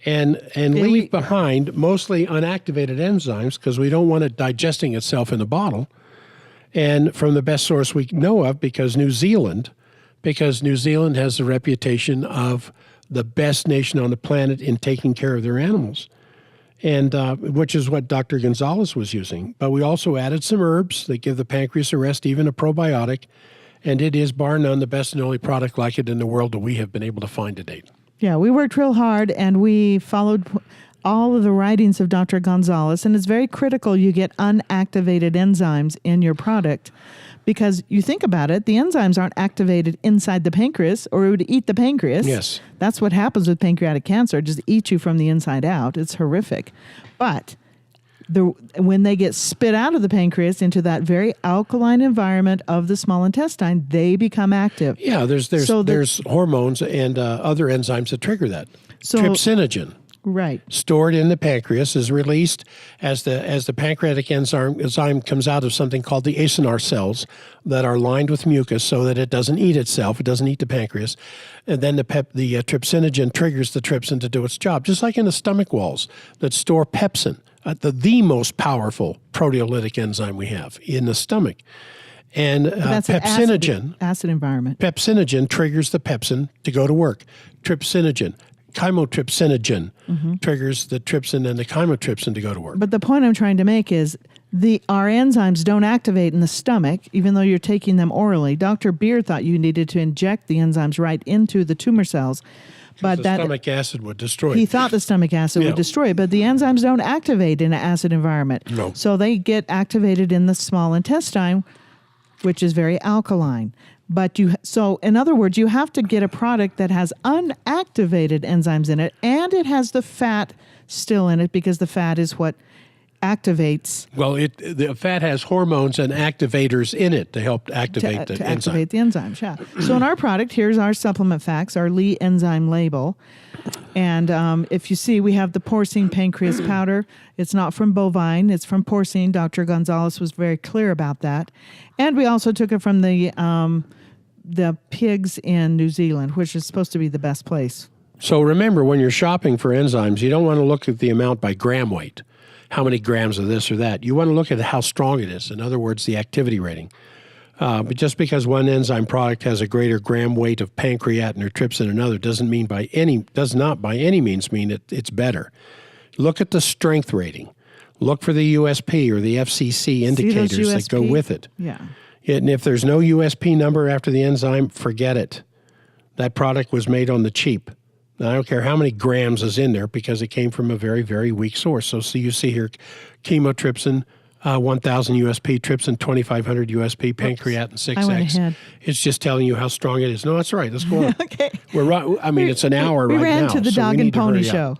And leave behind mostly unactivated enzymes because we don't want it digesting itself in the bottle. And from the best source we know of, because New Zealand has the reputation of the best nation on the planet in taking care of their animals, and which is what Dr. Gonzalez was using. But we also added some herbs that give the pancreas a rest, even a probiotic, and it is, bar none, the best and only product like it in the world that we have been able to find to date. Yeah, we worked real hard, and we followed all of the writings of Dr. Gonzalez, and it's very critical you get unactivated enzymes in your product. Because you think about it, the enzymes aren't activated inside the pancreas, or it would eat the pancreas. Yes. That's what happens with pancreatic cancer. It just eats you from the inside out. It's horrific. But when they get spit out of the pancreas into that very alkaline environment of the small intestine, they become active. Yeah, there's hormones and other enzymes that trigger that. Trypsinogen. Right. Stored in the pancreas is released as the pancreatic enzyme comes out of something called the acinar cells that are lined with mucus so that it doesn't eat itself, it doesn't eat the pancreas. And then the trypsinogen triggers the trypsin to do its job, just like in the stomach walls that store pepsin, the most powerful proteolytic enzyme we have in the stomach. And that's pepsinogen, acid environment. Pepsinogen triggers the pepsin to go to work. Chymotrypsinogen triggers the trypsin and the chymotrypsin to go to work. But the point I'm trying to make is Our enzymes don't activate in the stomach, even though you're taking them orally. Dr. Beer thought you needed to inject the enzymes right into the tumor cells. But the stomach acid would destroy he it. thought the stomach acid would destroy it, but the enzymes don't activate in an acid environment. No. So they get activated in the small intestine, which is very alkaline. So in other words, you have to get a product that has unactivated enzymes in it, and it has the fat still in it, because the fat is what activates. Well, the fat has hormones and activators in it to help activate the enzyme. Activate the enzymes, yeah. So in our product, here's our supplement facts, our Lee enzyme label. And if you see, we have the porcine pancreas powder. It's not from bovine, it's from porcine. Dr. Gonzalez was very clear about that. And we also took it from the pigs in New Zealand, which is supposed to be the best place. So remember, when you're shopping for enzymes, you don't want to look at the amount by gram weight. How many grams of this or that. You want to look at how strong it is. In other words, the activity rating. But just because one enzyme product has a greater gram weight of pancreatin or trypsin than another does not by any means mean it's better. Look at the strength rating. Look for the USP or the FCC indicators that go with it. Yeah. And if there's no USP number after the enzyme, forget it. That product was made on the cheap. Now, I don't care how many grams is in there because it came from a very, very weak source. So you see here, chemotrypsin, 1,000 USP, trypsin, 2,500 USP, pancreatin, 6X. I went ahead. It's just telling you how strong it is. No, that's right. Let's go on. Okay. It's an hour right now. We ran to the dog and pony show.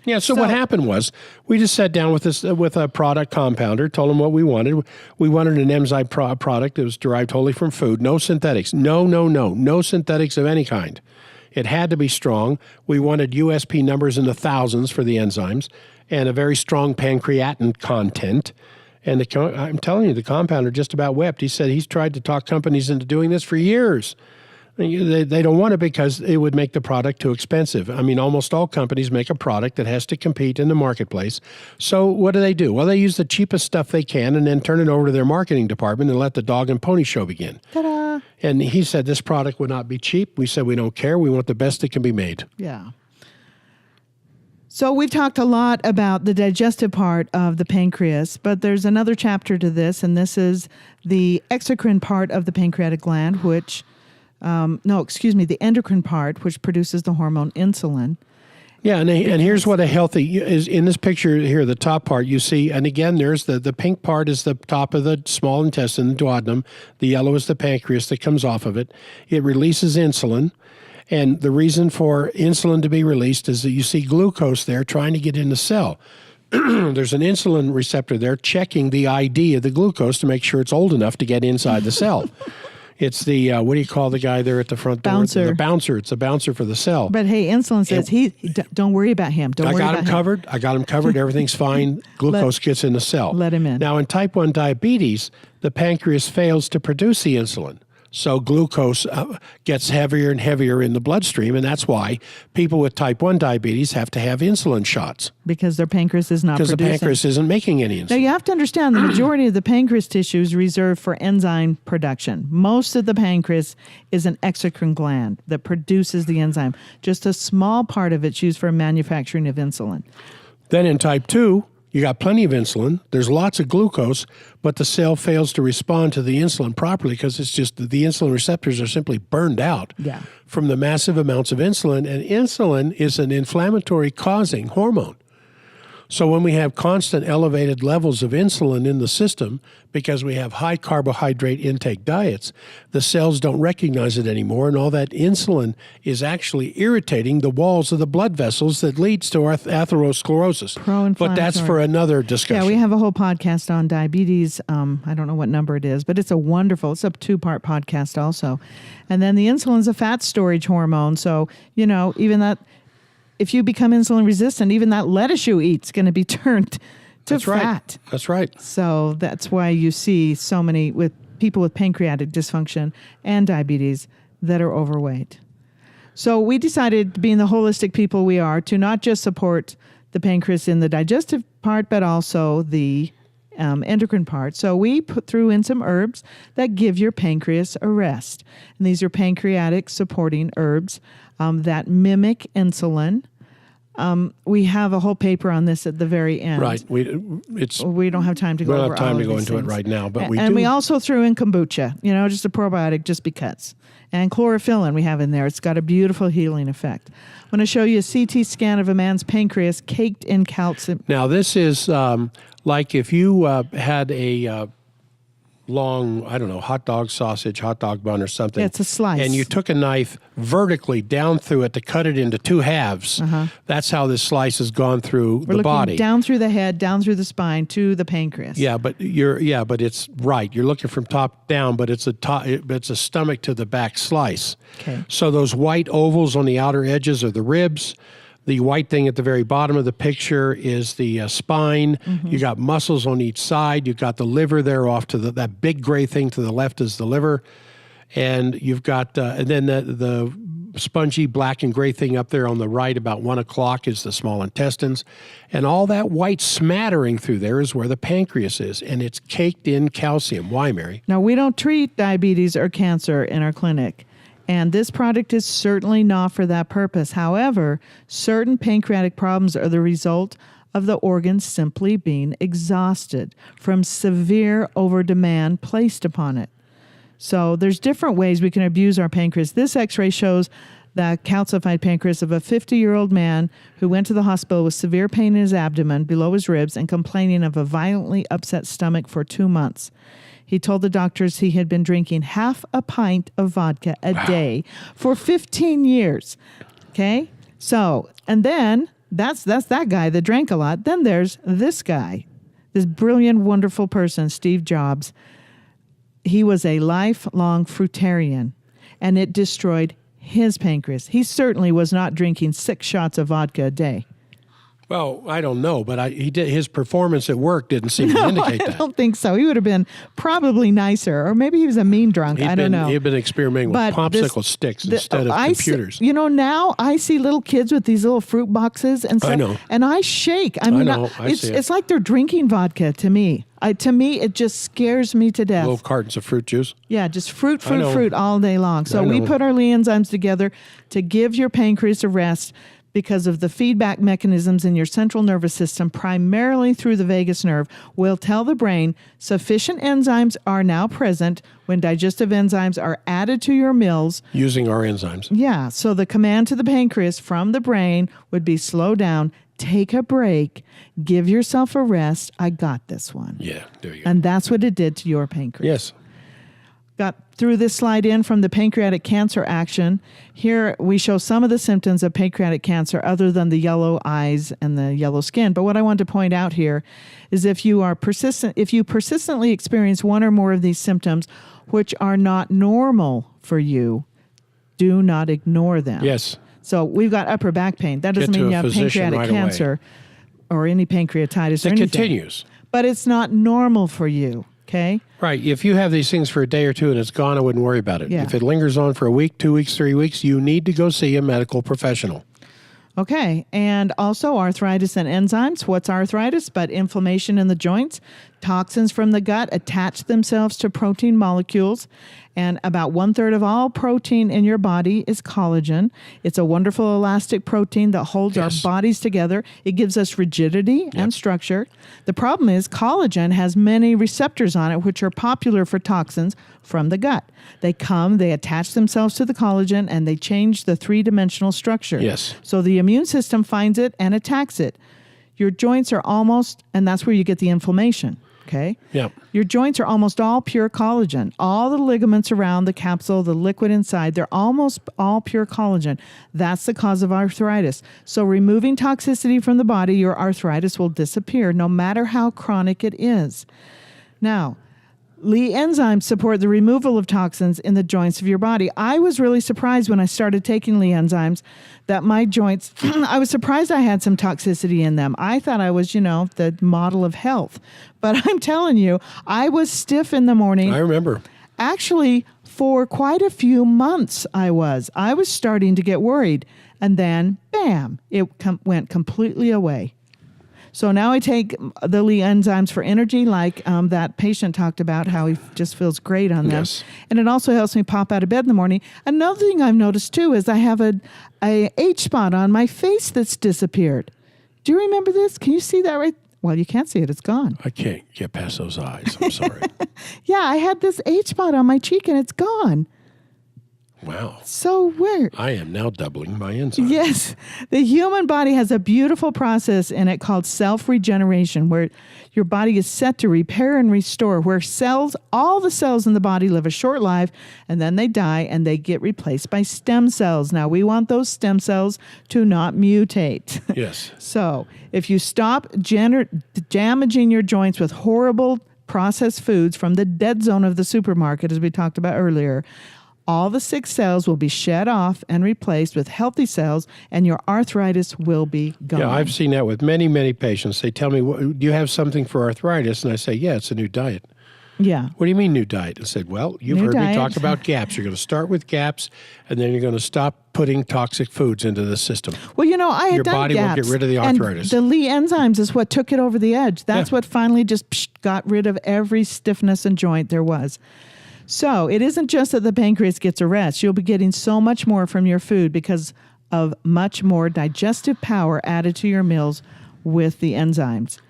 Yeah, so what happened was we just sat down with a product compounder, told them what we wanted. We wanted an enzyme product that was derived wholly from food, no synthetics. No synthetics of any kind. It had to be strong. We wanted USP numbers in the thousands for the enzymes and a very strong pancreatin content. And I'm telling you, the compounder just about wept. He said he's tried to talk companies into doing this for years. They don't want it because it would make the product too expensive. I mean, almost all companies make a product that has to compete in the marketplace. So what do? Well, they use the cheapest stuff they can and then turn it over to their marketing department and let the dog and pony show begin. Ta-da! And he said this product would not be cheap. We said we don't care. We want the best that can be made. Yeah. So we've talked a lot about the digestive part of the pancreas, but there's another chapter to this, and this is the exocrine part of the pancreatic gland, which... the endocrine part, which produces the hormone insulin. Yeah, and here's what a healthy is in this picture here. The top part you see, and again, there's the pink part is the top of the small intestine, the duodenum. The yellow is the pancreas that comes off of it. It releases insulin, and the reason for insulin to be released is that you see glucose there trying to get in the cell. There's an insulin receptor there checking the ID of the glucose to make sure it's old enough to get inside the cell. It's the, what do you call the guy there at the front door? Bouncer. The bouncer. It's a bouncer for the cell. But hey, insulin says, don't worry about him. I got him covered. Everything's fine. Glucose gets in the cell. Let him in. Now, in type 1 diabetes, the pancreas fails to produce the insulin. So glucose gets heavier and heavier in the bloodstream, and that's why people with type 1 diabetes have to have insulin shots. Because their pancreas is not producing. Because the pancreas isn't making any insulin. Now, you have to understand the majority of the pancreas tissue is reserved for enzyme production. Most of the pancreas is an exocrine gland that produces the enzyme. Just a small part of it's used for manufacturing of insulin. Then in type 2, you got plenty of insulin. There's lots of glucose, but the cell fails to respond to the insulin properly because it's just the insulin receptors are simply burned out from the massive amounts of insulin. And insulin is an inflammatory causing hormone. So when we have constant elevated levels of insulin in the system, because we have high carbohydrate intake diets, the cells don't recognize it anymore, and all that insulin is actually irritating the walls of the blood vessels that leads to atherosclerosis. But that's for another discussion. Yeah, we have a whole podcast on diabetes. I don't know what number it is, but it's a 2-part podcast also. And then the insulin's a fat storage hormone, so, even that... If you become insulin resistant, even that lettuce you eat is going to be turned to fat. That's right. So that's why you see so many with people with pancreatic dysfunction and diabetes that are overweight. So we decided, being the holistic people we are, to not just support the pancreas in the digestive part, but also the endocrine part. So we threw in some herbs that give your pancreas a rest. And these are pancreatic supporting herbs that mimic insulin. We have a whole paper on this at the very end. Right. We don't have time to go over don't have time all to of go these into it things. right now, but And we also threw in kombucha, just a probiotic just because. And chlorophyllin we have in there. It's got a beautiful healing effect. I'm going to show you a CT scan of a man's pancreas caked in calcium. Now, this is like if you had a long, hot dog sausage, hot dog bun or something. Yeah, it's a slice. And you took a knife vertically down through it to cut it into two halves. That's how this slice has gone through the body. Looking down through the head, down through the spine to the pancreas. Yeah, but it's right. You're looking from top down, but it's a stomach to the back slice. Okay. So those white ovals on the outer edges are the ribs. The white thing at the very bottom of the picture is the spine. You got muscles on each side. You've got the liver there off to that big gray thing to the left is the liver. And you've got, and then the spongy black and gray thing up there on the right about 1 o'clock is the small intestines. And all that white smattering through there is where the pancreas is. And it's caked in calcium. Why, Mary? Now, we don't treat diabetes or cancer in our clinic. And this product is certainly not for that purpose. However, certain pancreatic problems are the result of the organ simply being exhausted from severe overdemand placed upon it. So there's different ways we can abuse our pancreas. This x-ray shows the calcified pancreas of a 50-year-old man who went to the hospital with severe pain in his abdomen below his ribs and complaining of a violently upset stomach for 2 months. He told the doctors he had been drinking half a pint of vodka a day for 15 years. Okay? So, and then that's that guy that drank a lot. Then there's this guy, this brilliant, wonderful person, Steve Jobs. He was a lifelong fruitarian, and it destroyed his pancreas. He certainly was not drinking 6 shots of vodka a day. Well, I don't know, but his performance at work didn't seem to indicate that. I don't think so. He would have been probably nicer, or maybe he was a mean drunk. I don't know. He'd been experimenting with popsicle sticks instead of computers. Now I see little kids with these little fruit boxes and stuff. I know. And I shake. I know. It's like they're drinking vodka to me. To me, it just scares me to death. Little cartons of fruit juice. Yeah, just fruit all day long. So we put our enzymes together to give your pancreas a rest because of the feedback mechanisms in your central nervous system, primarily through the vagus nerve, will tell the brain sufficient enzymes are now present when digestive enzymes are added to your meals. Using our enzymes. Yeah, so the command to the pancreas from the brain would be slow down, take a break, give yourself a rest. I got this one. Yeah, there you go. And that's what it did to your pancreas. Yes. Got threw this slide in from the Pancreatic Cancer Action. Here we show some of the symptoms of pancreatic cancer other than the yellow eyes and the yellow skin. But what I want to point out here is if you persistently experience one or more of these symptoms, which are not normal for you, do not ignore them. Yes. So we've got upper back pain. That doesn't mean you have pancreatic cancer or any pancreatitis or anything. It continues. But it's not normal for you. Okay. Right. If you have these things for a day or two and it's gone, I wouldn't worry about it. Yeah. If it lingers on for a week, 2 weeks, 3 weeks, you need to go see a medical professional. Okay. And also arthritis and enzymes. What's arthritis? But inflammation in the joints. Toxins from the gut attach themselves to protein molecules. And about 1/3 of all protein in your body is collagen. It's a wonderful elastic protein that holds our bodies together. It gives us rigidity and structure. The problem is collagen has many receptors on it, which are popular for toxins from the gut. They attach themselves to the collagen, and they change the 3-dimensional structure. Yes. So the immune system finds it and attacks it. Your joints are almost, and that's where you get the inflammation. Okay? Yeah. Your joints are almost all pure collagen. All the ligaments around the capsule, the liquid inside, they're almost all pure collagen. That's the cause of arthritis. So removing toxicity from the body, your arthritis will disappear no matter how chronic it is. Now, Lee enzymes support the removal of toxins in the joints of your body. I was really surprised when I started taking Lee enzymes that my joints, I was surprised I had some toxicity in them. I thought I was, the model of health. But I'm telling you, I was stiff in the morning. I remember. Actually, for quite a few months I was starting to get worried. And then, bam, it went completely away. So now I take the Lee enzymes for energy, like that patient talked about, how he just feels great on them. Yes. And it also helps me pop out of bed in the morning. Another thing I've noticed too is I have a H spot on my face that's disappeared. Do you remember this? Can you see that right? Well, you can't see it. It's gone. I can't get past those eyes. I'm sorry. Yeah, I had this H spot on my cheek and it's gone. Wow. So weird. I am now doubling my enzymes. Yes. The human body has a beautiful process in it called self-regeneration, where your body is set to repair and restore, where all the cells in the body live a short life, and then they die, and they get replaced by stem cells. Now, we want those stem cells to not mutate. Yes. So if you stop damaging your joints with horrible processed foods from the dead zone of the supermarket, as we talked about earlier, all the sick cells will be shed off and replaced with healthy cells, and your arthritis will be gone. Yeah, I've seen that with many, many patients. They tell me, do you have something for arthritis? And I say, yeah, it's a new diet. Yeah. What do you mean new diet? I said, well, you've heard me talk about GAPS. You're going to start with GAPS, and then you're going to stop putting toxic foods into the system. Well, I had Your done body will GAPS, get rid of the arthritis. And the Lee enzymes is what took it over the edge. That's what finally just got rid of every stiffness and joint there was. So it isn't just that the pancreas gets a rest. You'll be getting so much more from your food because of much more digestive power added to your meals with the enzymes.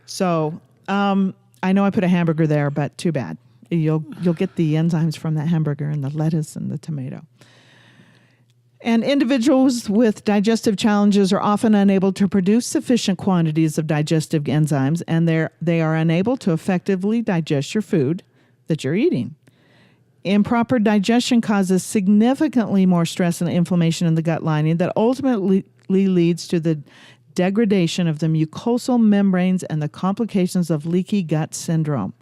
So I know I put a hamburger there, but too bad. You'll get the enzymes from that hamburger and the lettuce and the tomato. And individuals with digestive challenges are often unable to produce sufficient quantities of digestive enzymes, and they are unable to effectively digest your food that you're eating. Improper digestion causes significantly more stress and inflammation in the gut lining that ultimately leads to the degradation of the mucosal membranes and the complications of leaky gut syndrome.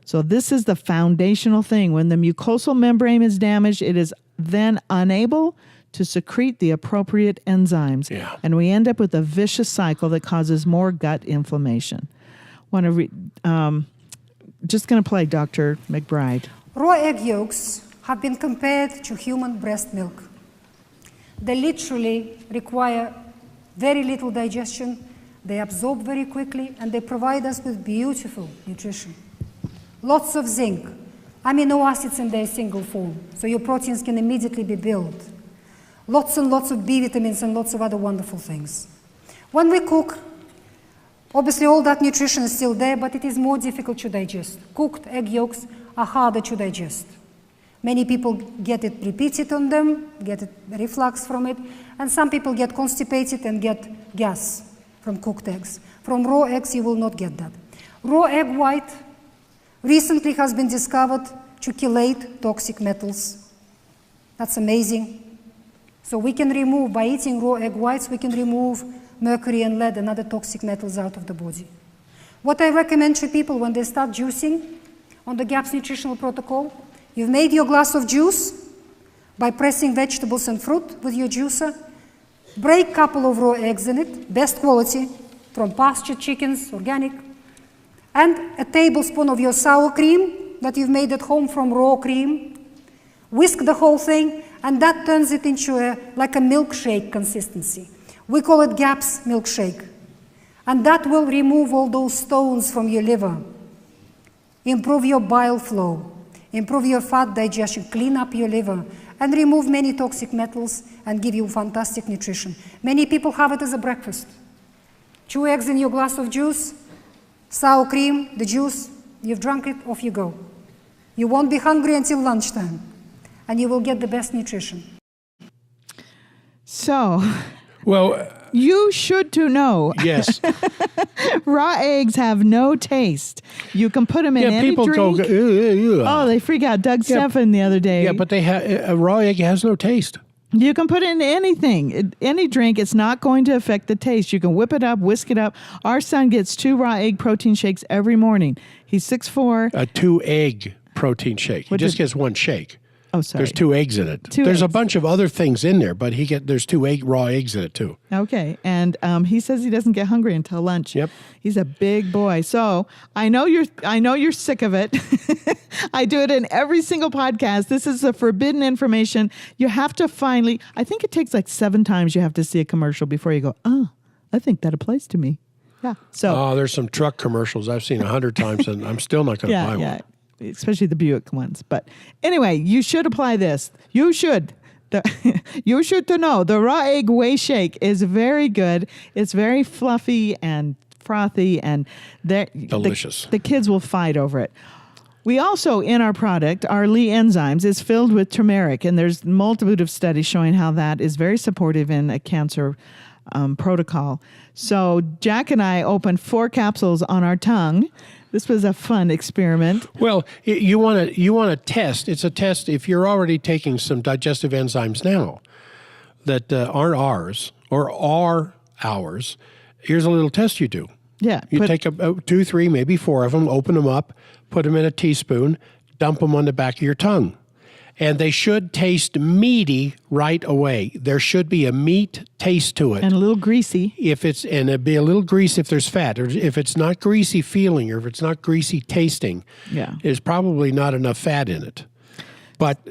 So this is the foundational thing. When the mucosal membrane is damaged, it is then unable to secrete the appropriate enzymes. Yeah. And we end up with a vicious cycle that causes more gut inflammation. Just going to play Dr. McBride. Raw egg yolks have been compared to human breast milk. They literally require very little digestion, they absorb very quickly, and they provide us with beautiful nutrition. Lots of zinc, amino acids in their single form, so your proteins can immediately be built. Lots and lots of B vitamins and lots of other wonderful things. When we cook, obviously all that nutrition is still there, but it is more difficult to digest. Cooked egg yolks are harder to digest. Many people get it repeated on them, get reflux from it, and some people get constipated and get gas from cooked eggs. From raw eggs, you will not get that. Raw egg white recently has been discovered to chelate toxic metals. That's amazing. So we can remove, by eating raw egg whites, we can remove mercury and lead and other toxic metals out of the body. What I recommend to people when they start juicing, on the GAPS nutritional protocol, you've made your glass of juice by pressing vegetables and fruit with your juicer. Break a couple of raw eggs in it, best quality, from pastured chickens, organic, and a tablespoon of your sour cream that you've made at home from raw cream. Whisk the whole thing, and that turns it into like a milkshake consistency. We call it GAPS milkshake. And that will remove all those stones from your liver, improve your bile flow, improve your fat digestion, clean up your liver, and remove many toxic metals and give you fantastic nutrition. Many people have it as a breakfast. 2 eggs in your glass of juice, sour cream, the juice, you've drunk it, off you go. You won't be hungry until lunchtime, and you will get the best nutrition. So, well, you should to know. Yes. Raw eggs have no taste. You can put them in any people drink. go, Oh, they freak out. Doug Steffen the other day. Yeah, but a raw egg has no taste. You can put it in anything, any drink. It's not going to affect the taste. You can whip it up, whisk it up. Our son gets 2 raw egg protein shakes every morning. He's 6'4". A 2-egg protein shake. He just gets 1 shake. Oh, sorry. There's 2 eggs in it. There's a bunch of other things in there, but there's 2 raw eggs in it too. Okay, and he says he doesn't get hungry until lunch. Yep. He's a big boy. So I know you're sick of it. I do it in every single podcast. This is the forbidden information. You have to finally. I think it takes like 7 times you have to see a commercial before you go, oh, I think that applies to me. Yeah. So Oh, there's some truck commercials I've seen 100 times, and I'm still not going to buy one. Especially the Buick ones. But anyway, you should apply this. You should. You should to know the raw egg whey shake is very good. It's very fluffy and frothy, and delicious. The kids will fight over it. We also, in our product, our Lee Enzymes is filled with turmeric, and there's multitude of studies showing how that is very supportive in a cancer protocol. So Jack and I opened 4 capsules on our tongue. This was a fun experiment. Well, you want to test. It's a test if you're already taking some digestive enzymes now that aren't ours or are ours. Here's a little test you do. Yeah. You take 2, 3, maybe 4 of them, open them up, put them in a teaspoon, dump them on the back of your tongue. And they should taste meaty right away. There should be a meat taste to it. And a little greasy. And it'd be a little greasy if there's fat. Or if it's not greasy feeling or if it's not greasy tasting, there's probably not enough fat in it. But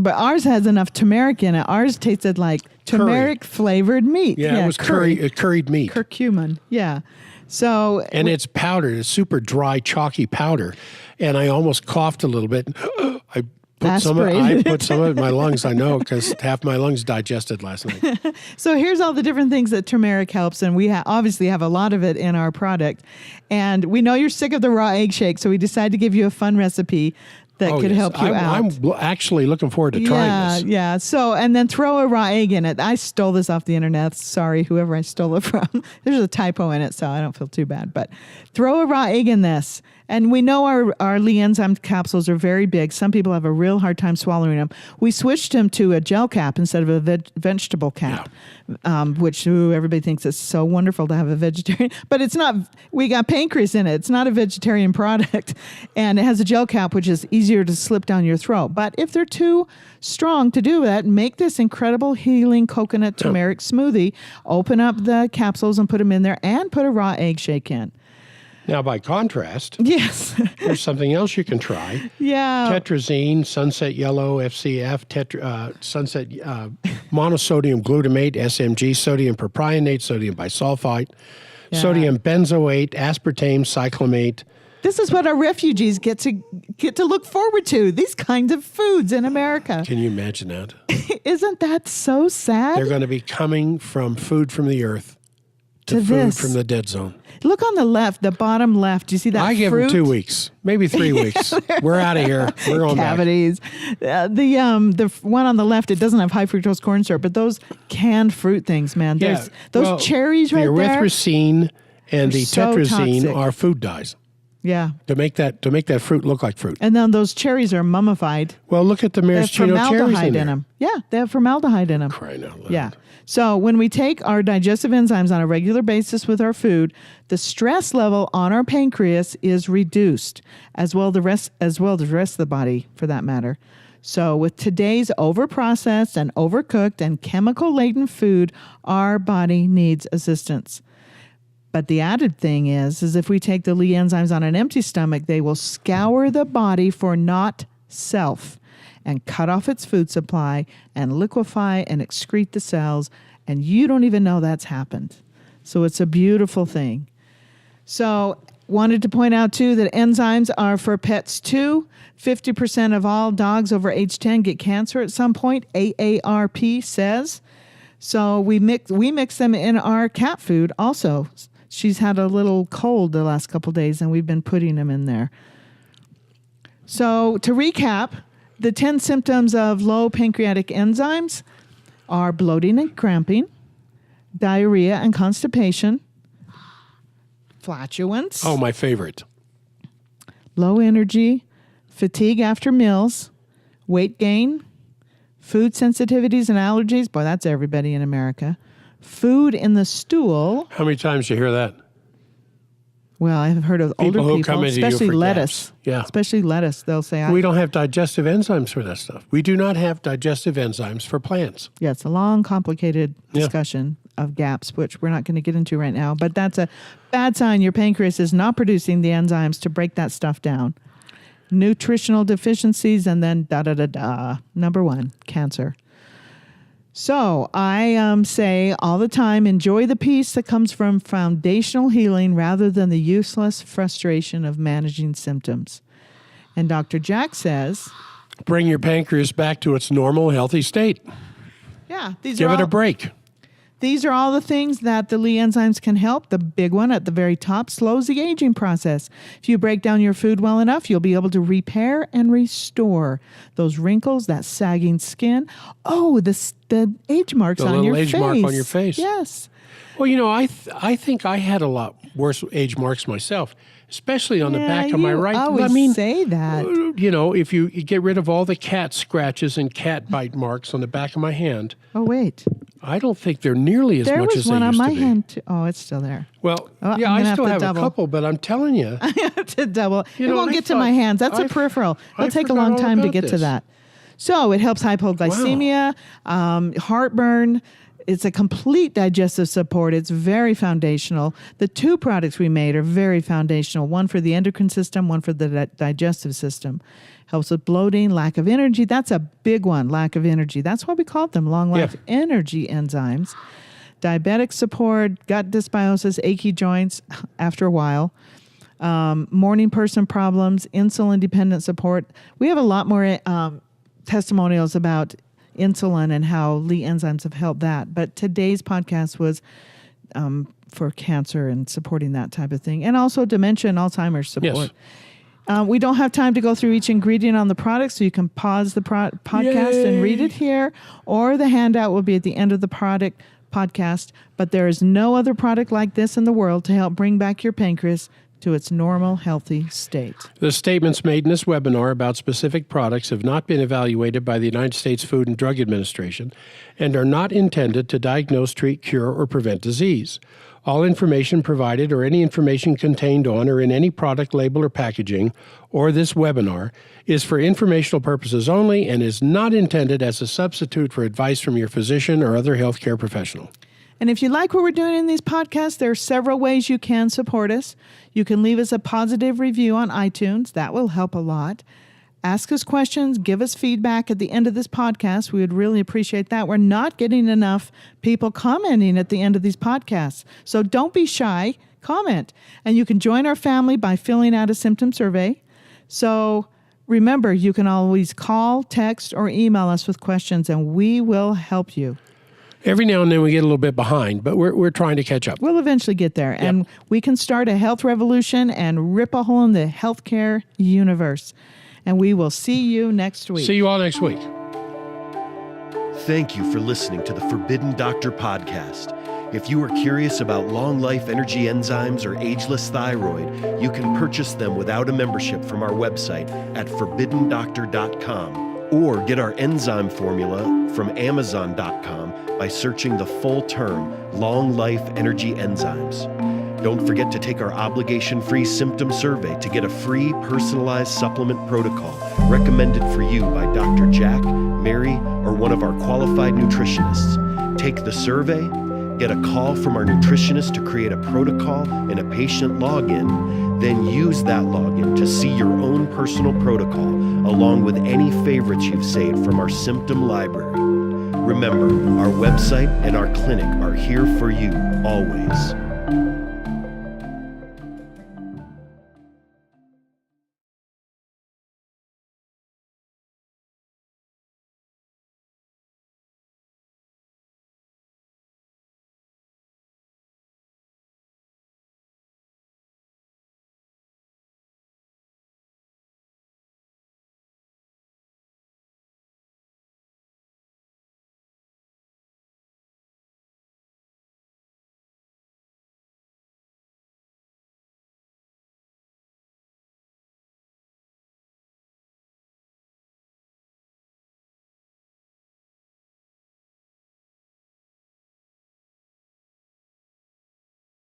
ours has enough turmeric in it. Ours tasted like turmeric flavored meat. Yeah, it was curried meat. Curcumin, yeah. So and it's powdered. It's super dry, chalky powder. And I almost coughed a little bit. I put some of it in my lungs, I know, because half my lungs digested last night. So here's all the different things that turmeric helps, and we obviously have a lot of it in our product. And we know you're sick of the raw egg shake, so we decided to give you a fun recipe that could help you out. I'm actually looking forward to trying this. Yeah. So, and then throw a raw egg in it. I stole this off the internet. Sorry, whoever I stole it from. There's a typo in it, so I don't feel too bad. But throw a raw egg in this. And we know our Lee enzyme capsules are very big. Some people have a real hard time swallowing them. We switched them to a gel cap instead of a vegetable cap, which everybody thinks is so wonderful to have a vegetarian. But it's not. We got pancreas in it. It's not a vegetarian product. And it has a gel cap, which is easier to slip down your throat. But if they're too strong to do that, make this incredible healing coconut turmeric smoothie. Open up the capsules and put them in there and put a raw egg shake in. Now, by contrast, yes, there's something else you can try. Yeah. Tetrazine, sunset yellow, FCF, sunset monosodium glutamate, SMG, sodium propionate, sodium bisulfite, sodium benzoate, aspartame, cyclamate. This is what our refugees get to look forward to, these kinds of foods in America. Can you imagine that? Isn't that so sad? They're going to be coming from food from the earth to food from the dead zone. Look on the left, the bottom left. Do you see that I give them 2 weeks, maybe 3 weeks. We're out of here. We're going cavities. The one on the left, it doesn't have high fructose corn syrup, but those canned fruit things, man. There's those cherries right there. The erythrocene and the tetrazine are food dyes. Yeah. To make that fruit look like fruit. And then those cherries are mummified. Well, look at the maraschino cherries in them. Yeah, they have formaldehyde in them. Crying out loud. Yeah. So when we take our digestive enzymes on a regular basis with our food, the stress level on our pancreas is reduced, as well as the rest of the body, for that matter. So with today's overprocessed and overcooked and chemical-laden food, our body needs assistance. But the added thing is if we take the Lee enzymes on an empty stomach, they will scour the body for not self and cut off its food supply and liquefy and excrete the cells, and you don't even know that's happened. So it's a beautiful thing. So wanted to point out, too, that enzymes are for pets, too. 50% of all dogs over age 10 get cancer at some point, AARP says. So we mix them in our cat food also. She's had a little cold the last couple of days, and we've been putting them in there. So to recap, the 10 symptoms of low pancreatic enzymes are bloating and cramping, diarrhea and constipation, flatulence. Oh, my favorite. Low energy, fatigue after meals, weight gain, food sensitivities and allergies. Boy, that's everybody in America. Food in the stool. How many times do you hear that? Well, I've heard of older people, come into especially you for lettuce. gaps. Yeah. Especially lettuce. They'll say, we don't have digestive enzymes for that stuff. We do not have digestive enzymes for plants. Yeah, it's a long, complicated discussion of gaps, which we're not going to get into right now. But that's a bad sign. Your pancreas is not producing the enzymes to break that stuff down. Nutritional deficiencies, and then Number 1, cancer. So I say all the time, enjoy the peace that comes from foundational healing rather than the useless frustration of managing symptoms. And Dr. Jack says, Bring your pancreas back to its normal, healthy state. yeah, Give it a break. These are all the things that the Lee enzymes can help. The big one at the very top slows the aging process. If you break down your food well enough, you'll be able to repair and restore those wrinkles, that sagging skin. Oh, the age marks The on little your age face. mark on your face. Yes. Well, you know, I think I had a lot worse age marks myself, especially on the back of my right. I always say that. You know, if you get rid of all the cat scratches and cat bite marks on the back of my hand, Oh, wait. I don't think they're nearly as There much as was they one on used my to be. hand, too. Oh, it's still there. Well, Oh, yeah, I'm I gonna still have have to a double. couple, but I'm telling you. To double. You It know, won't I get to thought- my hands. That's a I- peripheral. I It'll take a forgot long all time to about get to this. that. So it helps hypoglycemia, heartburn. It's a complete digestive support. It's very foundational. The two products we made are very foundational. One for the endocrine system, one for the digestive system. Helps with bloating, lack of energy. That's a big one, lack of energy. That's why we call them long life energy enzymes. Diabetic support, gut dysbiosis, achy joints after a while. Morning person problems, insulin dependent support. We have a lot more testimonials about insulin and how Lee enzymes have helped that. But today's podcast was for cancer and supporting that type of thing. And also dementia and Alzheimer's support. Yes. We don't have time to go through each ingredient on the product, so you can pause the podcast and read it here, or the handout will be at the end of the podcast. But there is no other product like this in the world to help bring back your pancreas to its normal, healthy state. The statements made in this webinar about specific products have not been evaluated by the United States Food and Drug Administration and are not intended to diagnose, treat, cure, or prevent disease. All information provided or any information contained on or in any product label or packaging or this webinar is for informational purposes only and is not intended as a substitute for advice from your physician or other healthcare professional. And if you like what we're doing in these podcasts, there are several ways you can support us. You can leave us a positive review on iTunes. That will help a lot. Ask us questions, give us feedback at the end of this podcast. We would really appreciate that. We're not getting enough people commenting at the end of these podcasts. So don't be shy, comment. And you can join our family by filling out a symptom survey. So remember, you can always call, text, or email us with questions, and we will help you. Every now and then we get a little bit behind, but we're trying to catch up. We'll eventually get there, and we can start a health revolution and rip a hole in the healthcare universe. And we will see you next week. See you all next week. Thank you for listening to the Forbidden Doctor podcast. If you are curious about long life energy enzymes or ageless thyroid, you can purchase them without a membership from our website at forbiddendoctor.com or get our enzyme formula from Amazon.com by searching the full term Long Life Energy Enzymes. Don't forget to take our obligation-free symptom survey to get a free personalized supplement protocol recommended for you by Dr. Jack, Mary, or one of our qualified nutritionists. Take the survey, get a call from our nutritionist to create a protocol and a patient login, then use that login to see your own personal protocol along with any favorites you've saved from our symptom library. Remember, our website and our clinic are here for you always.